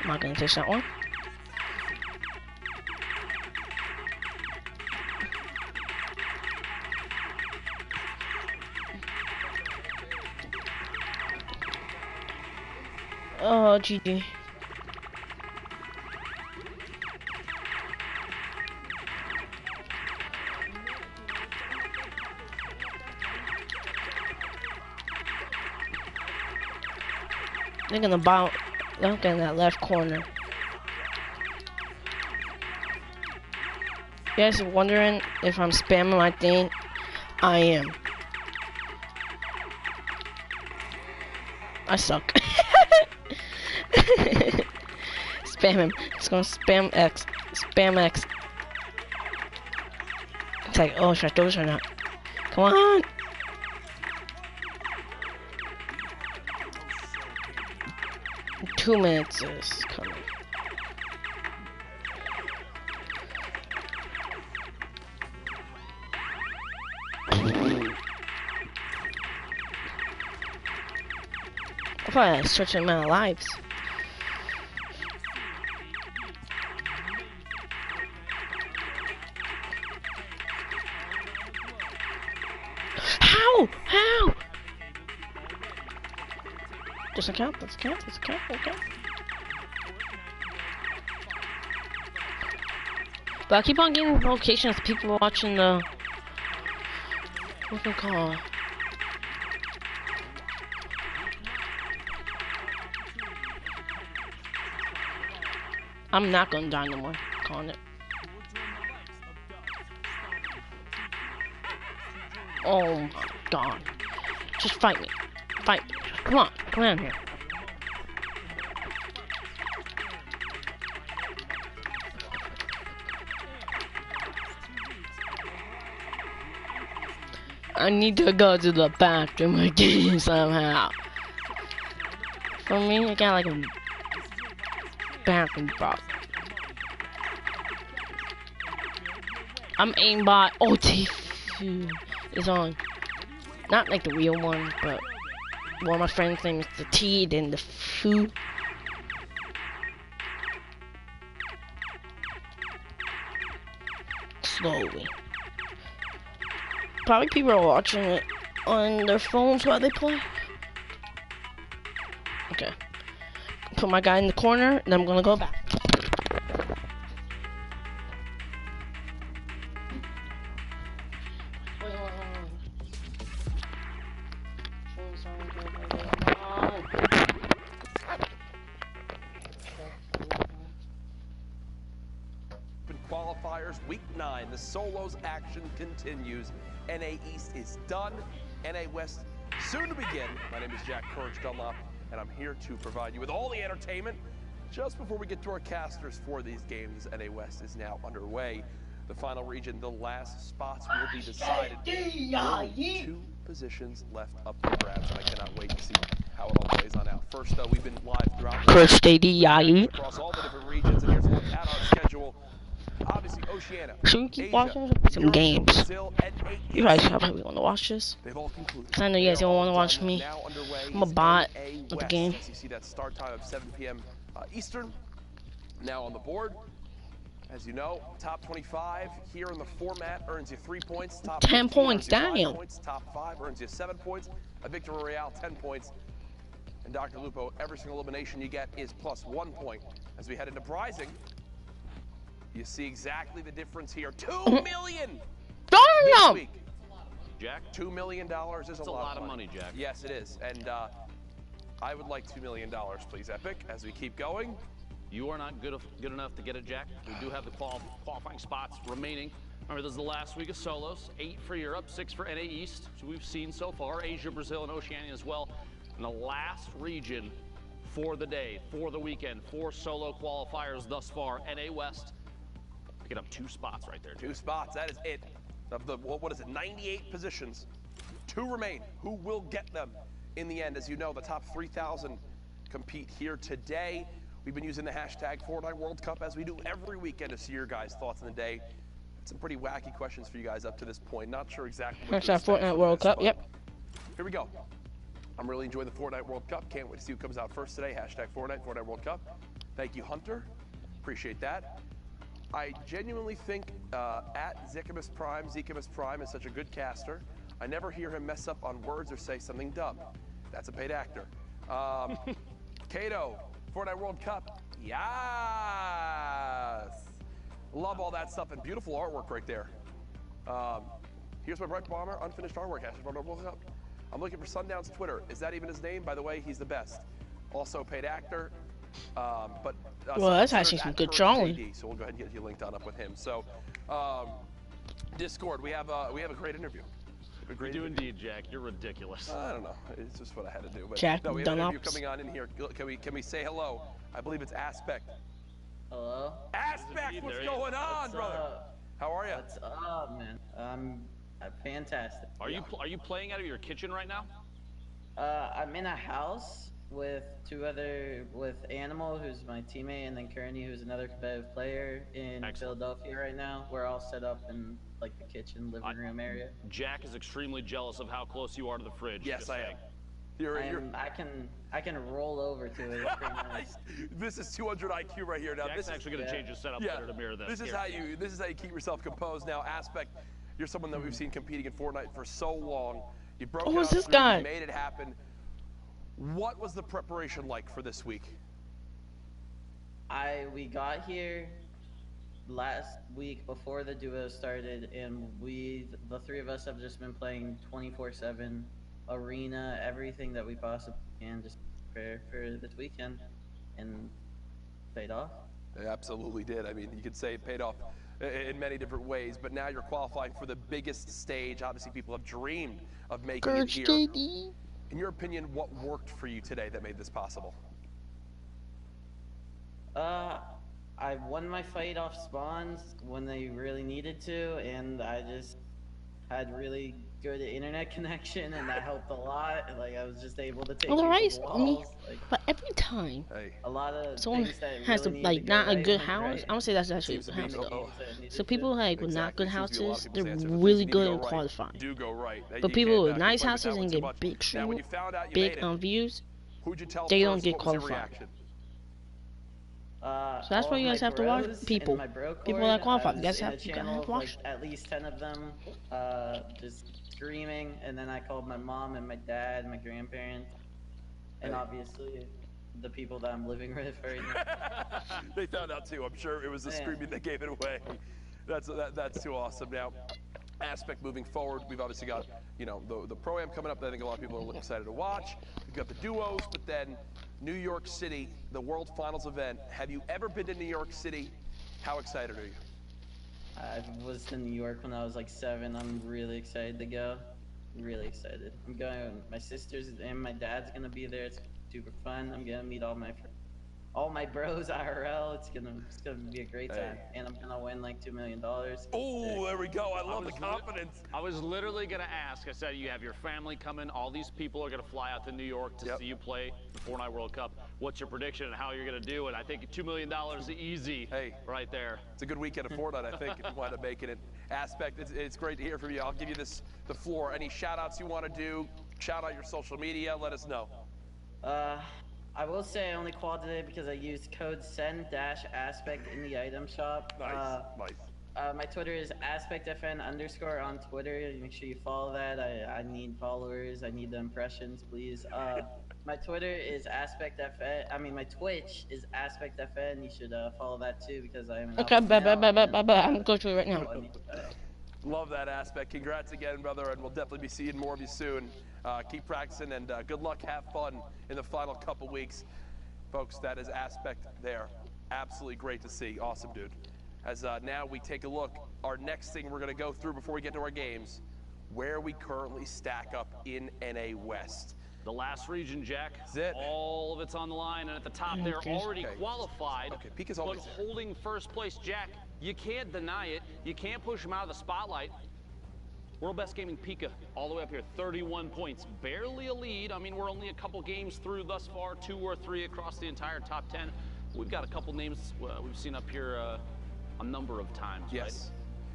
I'm not gonna take that one. Oh, GG. They're gonna bounce. Look in that left corner. You guys are wondering if I'm spamming my thing? I am. I suck. Spam him. It's gonna spam X. Spam X. It's like, oh, should I throw this or not? Come on! 2 minutes is coming. I probably had such an amount of lives. How? doesn't count. Doesn't count. Doesn't count. Doesn't count. But I keep on getting notifications of people watching the what's it called? I'm not gonna die no more. Calling it. Oh my god. Just fight me. Fight me. Come on. Come on here. I need to go to the bathroom again somehow. For me, I got like a bathroom problem. I'm aimbot. Oh, T2 is on. Not like the real one, but one of my friends' name is the T, then the Foo. Slowly. Probably people are watching it on their phones while they play. Okay. Put my guy in the corner, and I'm gonna go back. Qualifiers, Week 9, the solos action continues. NA East is done. NA West soon to begin. My name is Jack Courage Dunlop, and I'm here to provide you with all the entertainment. Just before we get to our casters for these games, NA West is now underway. The final region, the last spots will be decided. Only 2 positions left up for grabs, and I cannot wait to see how it all plays on out. First, we've been live throughout First ADI. across all the different regions, and here's a look at our schedule. Obviously, Oceania, Should we keep Asia, watching some Europe, games? Brazil, and You guys probably want to watch this. they've all concluded. Cause I know you guys don't want to watch me. Now underway I'm a is bot NA of the West. game. As you see that start time of 7 p.m. Eastern. Now on the board. As you know, top 25 here in the format earns you 3 points. Top 10 15 points, earns you 5 damn. points. Top 5 earns you 7 points. A Victory Royale, 10 points. And Dr. Lupo, every single elimination you get is plus 1 point. As we head into prizing, you see exactly the difference here. $2 million this week. Jack? $2 million is That's a lot of money, Jack. Yes, it is. And I would like $2 million, please, Epic, as we keep going. You are not good enough to get it, Jack. We do have the qualifying spots remaining. Remember, this is the last week of solos. 8 for Europe, 6 for NA East, which we've seen so far. Asia, Brazil, and Oceania as well. And the last region for the day, for the weekend, 4 solo qualifiers thus far. NA West picking up 2 spots right there. 2 spots, that is it. Of the, what is it, 98 positions. 2 remain. Who will get them in the end? As you know, the top 3,000 compete here today. We've been using the hashtag Fortnite World Cup as we do every weekend to see your guys' thoughts in the day. Some pretty wacky questions for you guys up to this point. Not sure exactly what to expect. Fortnite World Cup, yep. Here we go. I'm really enjoying the Fortnite World Cup. Can't wait to see who comes out first today. Hashtag Fortnite World Cup. Thank you, Hunter. Appreciate that. I genuinely think at Zikamus Prime is such a good caster. I never hear him mess up on words or say something dumb. That's a paid actor. Kato, Fortnite World Cup. Yes. Love all that stuff and beautiful artwork right there. Here's my Bright Bomber, unfinished artwork. Hashtag Fortnite World Cup. I'm looking for Sundown's Twitter. Is that even his name? By the way, he's the best. Also paid actor. Well, that's actually some good drawing. So we'll go ahead and get you linked on up with him. So, Discord, we have a great interview. We do indeed, Jack. You're ridiculous. I don't know. It's just what I had to do. But Jack, no, we have an interview Dunlops. coming on in here. Can we say hello? I believe it's Aspect. Hello? Aspect, what's going on, brother? How are you? What's up, man? I'm fantastic. Are you playing out of your kitchen right now? I'm in a house with with Animal, who's my teammate, and then Kearney, who's another competitive player in Philadelphia right now. We're all set up in like the kitchen, living room area. Jack is extremely jealous of how close you are to the fridge. Yes, I am. I can roll over to it. It's pretty nice. This is 200 IQ right here. Now Jack's this is actually going to change his setup better to mirror this. This is how you keep yourself composed. Now, Aspect, you're someone that we've seen competing in Fortnite for so long. You broke Who it is up this through, guy? You made it happen. What was the preparation like for this week? We got here last week before the duo started, and the three of us have just been playing 24/7 arena, everything that we possibly can, just prepare for this weekend, and paid off. It absolutely did. I mean, you could say it paid off in many different ways, but now you're qualifying for the biggest stage. Obviously, people have dreamed of making it here. In your opinion, what worked for you today that made this possible? I won my fight off spawns when they really needed to, and I just had really good internet connection, and that helped a lot. Like, I was just able to take people's walls. But every time a lot of someone things that has really like not a good went house, right. I'm gonna say that's actually a Seems to good be house no- though. oh, So people like with not good Exactly. Seems to be a lot of houses, people's they're answer. The really things need to good go in right qualifying. Do go right. But You people with can't, nice complain houses about and that too get much. big Now, when you found out you made it, views, who'd you tell they first? don't get What was your qualified. reaction? So that's All why of you my guys have to watch bros people. in my bro People cord, that qualify. I You guys was in have a to channel of, watch. like, at least 10 of them, just screaming, and then I called my mom and my dad and my grandparents, and obviously the people that I'm living with right now. They found out too. I'm sure it was the screaming that gave it away. That's too awesome. Now, Aspect moving forward, we've obviously got, you know, the Pro-Am coming up that I think a lot of people are excited to watch. We've got the duos, but then New York City, the World Finals event. Have you ever been to New York City? How excited are you? I was to New York when I was like 7. I'm really excited to go. Really excited. I'm going. My sisters and my dad's gonna be there. It's super fun. I'm gonna meet all my bros IRL. It's gonna be a great time, and I'm gonna win like $2 million. Oh, there we go. I love the confidence. I was literally going to ask. I said, you have your family coming. All these people are going to fly out to New York to see you play the Fortnite World Cup. What's your prediction and how you're going to do it? I think $2 million is easy right there. It's a good weekend of Fortnite, I think, if you wind up making it. Aspect, it's great to hear from you. I'll give you the floor. Any shout-outs you want to do? Shout out your social media. Let us know. I will say I only qualified today because I used code SEND-ASPECT in the item shop. Nice. My Twitter is AspectFN_ on Twitter. Make sure you follow that. I need followers. I need the impressions, please. My Twitter is AspectFN. I mean, my Twitch is AspectFN. You should follow that too because I am an Okay, bye. I'm gonna go to it right now. Love that Aspect. Congrats again, brother, and we'll definitely be seeing more of you soon. Keep practicing, and good luck. Have fun in the final couple weeks. Folks, that is Aspect there. Absolutely great to see. Awesome, dude. As now we take a look, our next thing we're going to go through before we get to our games, where we currently stack up in NA West. The last region, Jack. That's it. All of it's on the line, and at the top, they're already qualified. Okay, Peak is but always there. holding first place, Jack, you can't deny it. You can't push them out of the spotlight. World Best Gaming Pika all the way up here, 31 points. Barely a lead. I mean, we're only a couple games through thus far, 2 or 3 across the entire top 10. We've got a couple names we've seen up here a number of times, yes.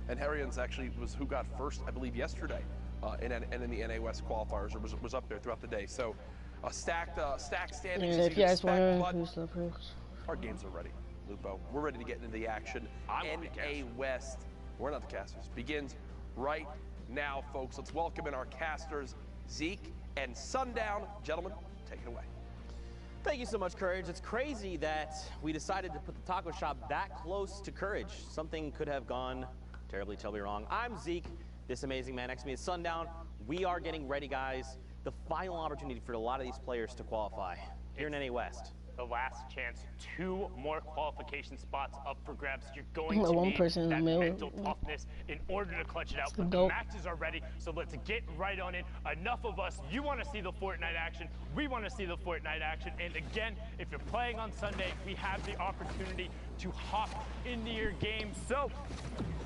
Right? And Harrian's actually was who got first, I believe, yesterday in the NA West qualifiers, or was up there throughout the day. So stacked standings. Yeah, if you guys wondering who's the pros. Our games are ready, Lupo. We're ready to get into the action. NA West, we're not the casters, begins right now, folks. Let's welcome in our casters, Zeke and Sundown. Gentlemen, take it away. Thank you so much, Courage. It's crazy that we decided to put the taco shop that close to Courage. Something could have gone terribly wrong. I'm Zeke. This amazing man next to me is Sundown. We are getting ready, guys. The final opportunity for a lot of these players to qualify here in NA West. The last chance, 2 more qualification spots up for grabs. You're going to one need person in the that middle. mental toughness in order to clutch it out. But the matches are ready, so let's get right on it. Enough of us. You want to see the Fortnite action. We want to see the Fortnite action. And again, if you're playing on Sunday, we have the opportunity to hop into your game. So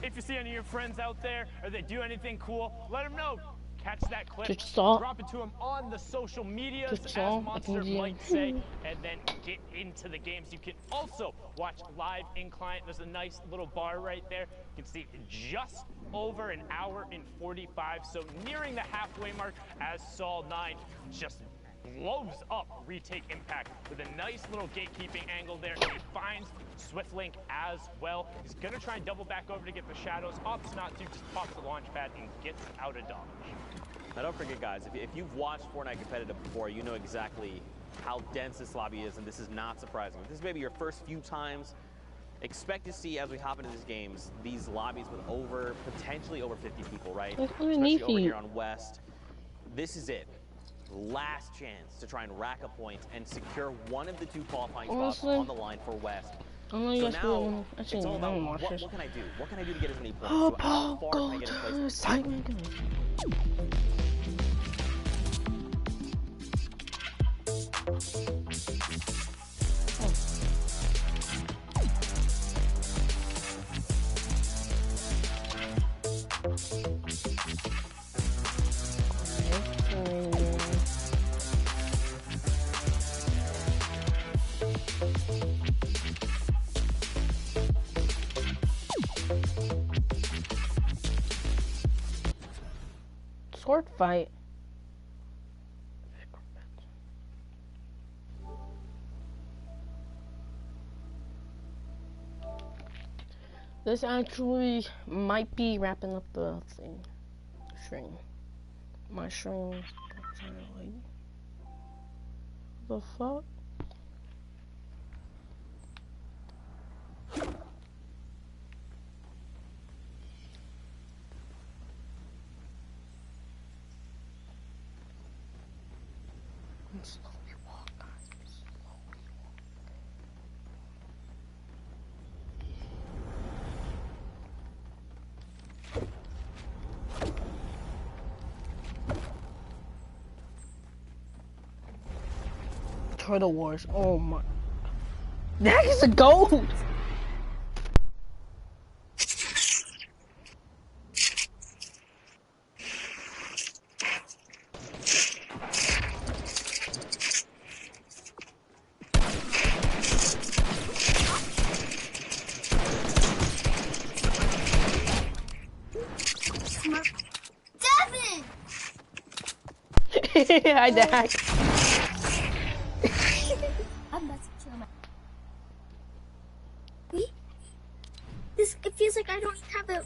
if you see any of your friends out there or they do anything cool, let them know. Catch that clip, drop it to them on the social medias, as Monster might say, and then get into the games. You can also watch live in client. There's a nice little bar right there. You can see just over an hour and 45, so nearing the halfway mark as Sol 9 just blows up Retake Impact with a nice little gatekeeping angle there. He finds Swiftlink as well. He's gonna try and double back over to get the shadows. Opts not to, just pops the launch pad and gets out of dodge. Now don't forget, guys, if you've watched Fortnite competitive before, you know exactly how dense this lobby is, and this is not surprising. If this is maybe your first few times, expect to see, as we hop into these games, these lobbies with potentially over 50 people, right? Especially over here on West. This is it. Last chance to try and rack a point and secure one of the 2 qualifying spots on the line for West. So now, it's all about what can I do? What can I do to get as many points? So how far can I get in place? Sword fight. This actually might be wrapping up the stream. My stream. The fuck? Slowly walk, guys. Slowly walk. Turtle Wars. Oh my. That is a gold! I died. I'm about to kill my. Wait. It feels like I don't have a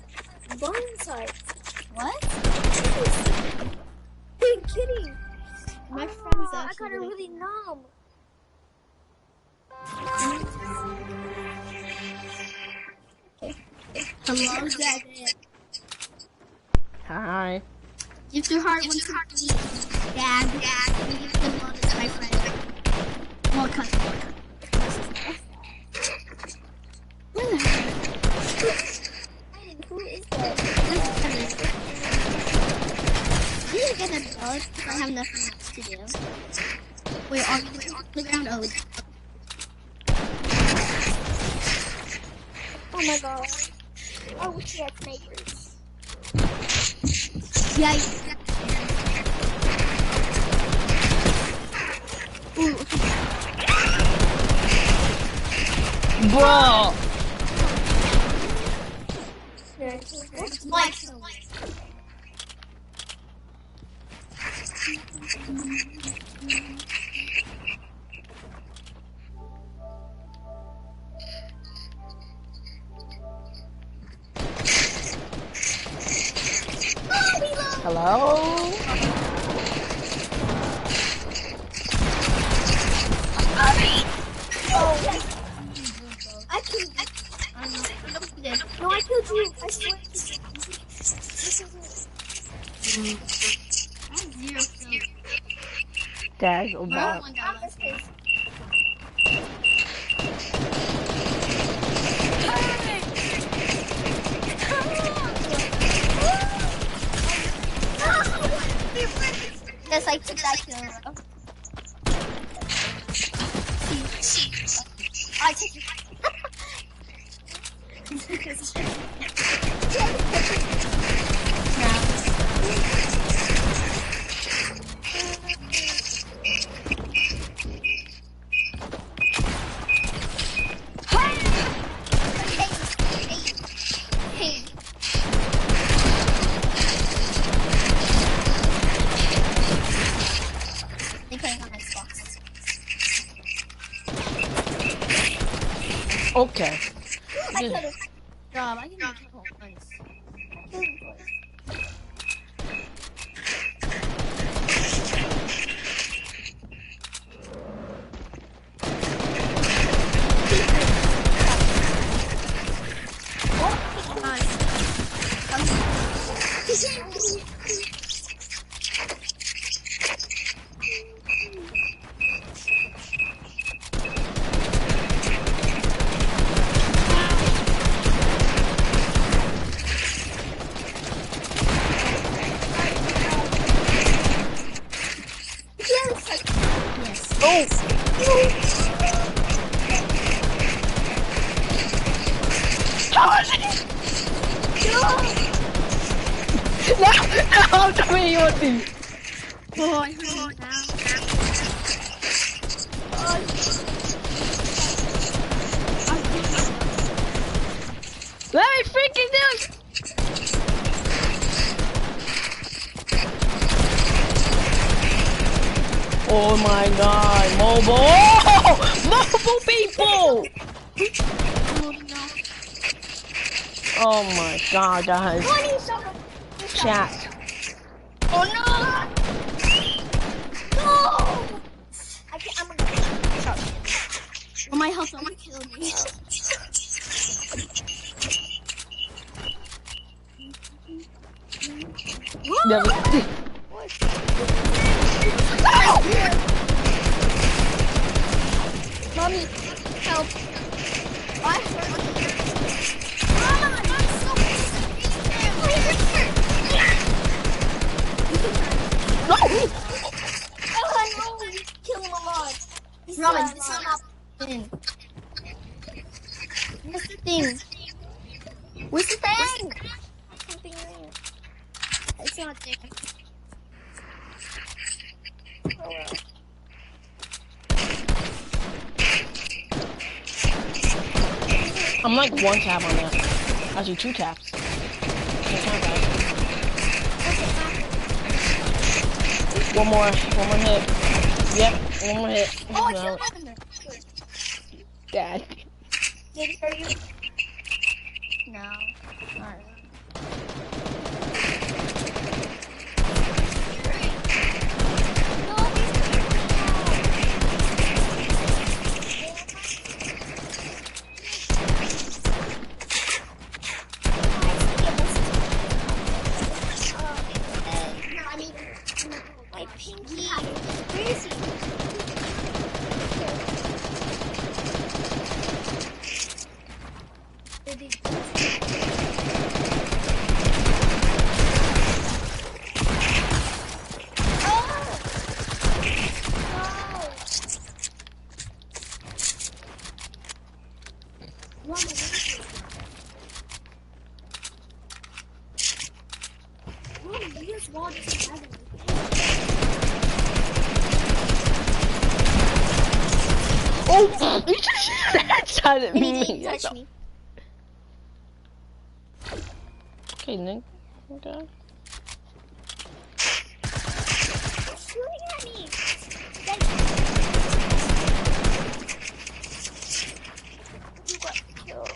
bone sight. What? You're kidding. My friend's actually. I got it really numb. Hello, Dad. Hi. If your heart wants to beat, Dad, you give the love to my friend. Well, cousin. Who is that? You didn't get a dog because I have nothing else to do. Wait, are you on the ground? Oh my god. I wish you had snipers. Yeah. Bro. Hello? I killed you. No, I killed you. I swear. Dag or Bob. Yes, I took that kill. I took it. Okay. I killed him. Rob, I can kill him once. No, I'm coming you with me. Oh, I heard you now. Let me freaking do it. Oh my god, mobile! Oh, mobile people! Oh my god, guys. Chat. Oh no! No! I can't, I'm gonna oh, my health, someone killed me. Never. Mommy, help. I hurt. Mama, I'm so pissed. No! Oh, no. Kill him alive. Robin, it's not in. What's the thing? What's the thing? Something there. It's not there. Oh, well. I'm like one tap on that. Actually, two taps. One more hit. Yep, one more hit. Oh, I killed him. Dad. Did he hurt you? No. Alright. My pinky. Where is he? Oh, you just headshot at me. Touch me. Okay, Nick. Okay. Shooting at me. You got killed.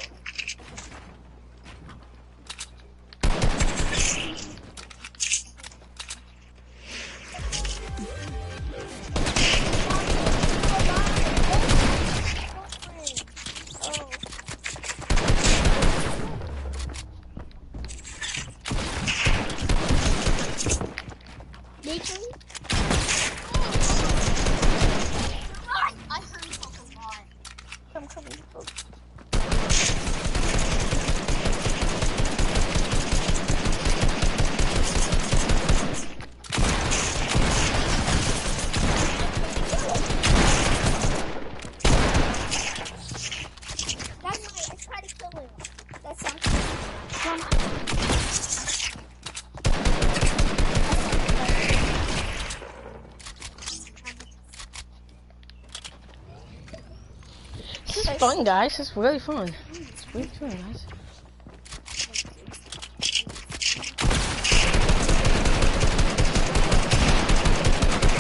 This is fun, guys. It's really fun. It's really fun, guys.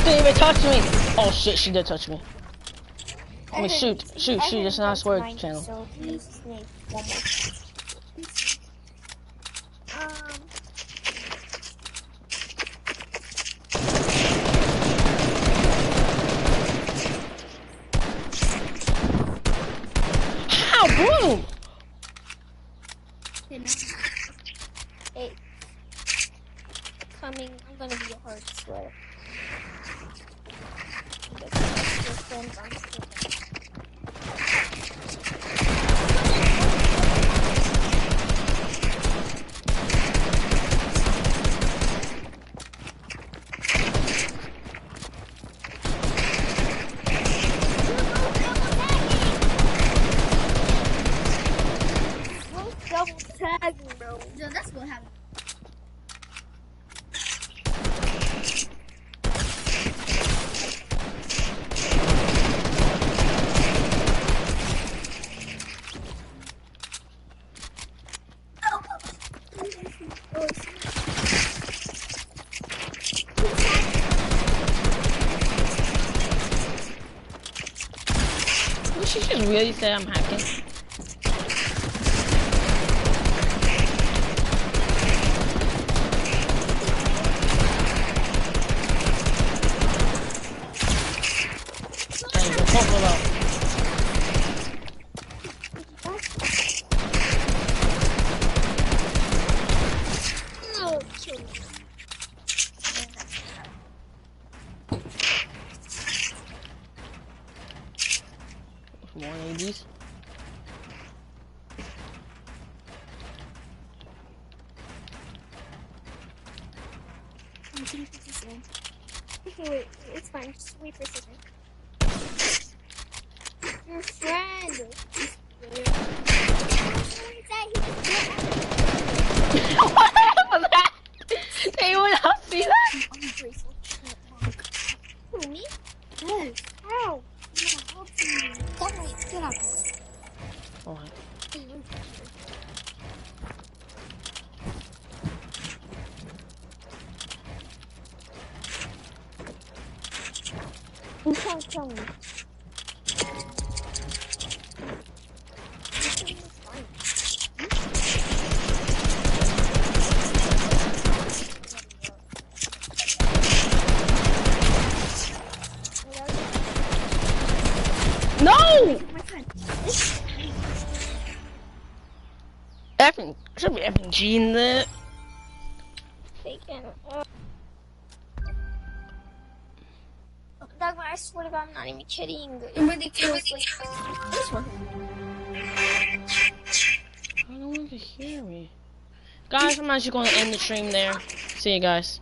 Didn't even touch me. Oh shit, she did touch me. I mean, shoot. It's not a swear channel. So please make one more. Boom! Hey. Coming, I'm gonna be a hard sweater. Tagging, bro. Yeah, that's what happened. really say I'm hacking? Dang, the pump will up. No, kill me. More ABs. Wait, it's fine. Just wait for a second. Your friend. What was that? Did anyone else see that? Ungrateful chipmunk. Who, me? Yes. How? I'm gonna help you. Definitely. Get up. Oh, You can't kill me. no! My friend. Effing, should be effing G in there. Taken. That I swear to God, I'm not even kidding. It really feels like this one. I don't want to hear me. Guys, I'm actually going to end the stream there. See you guys.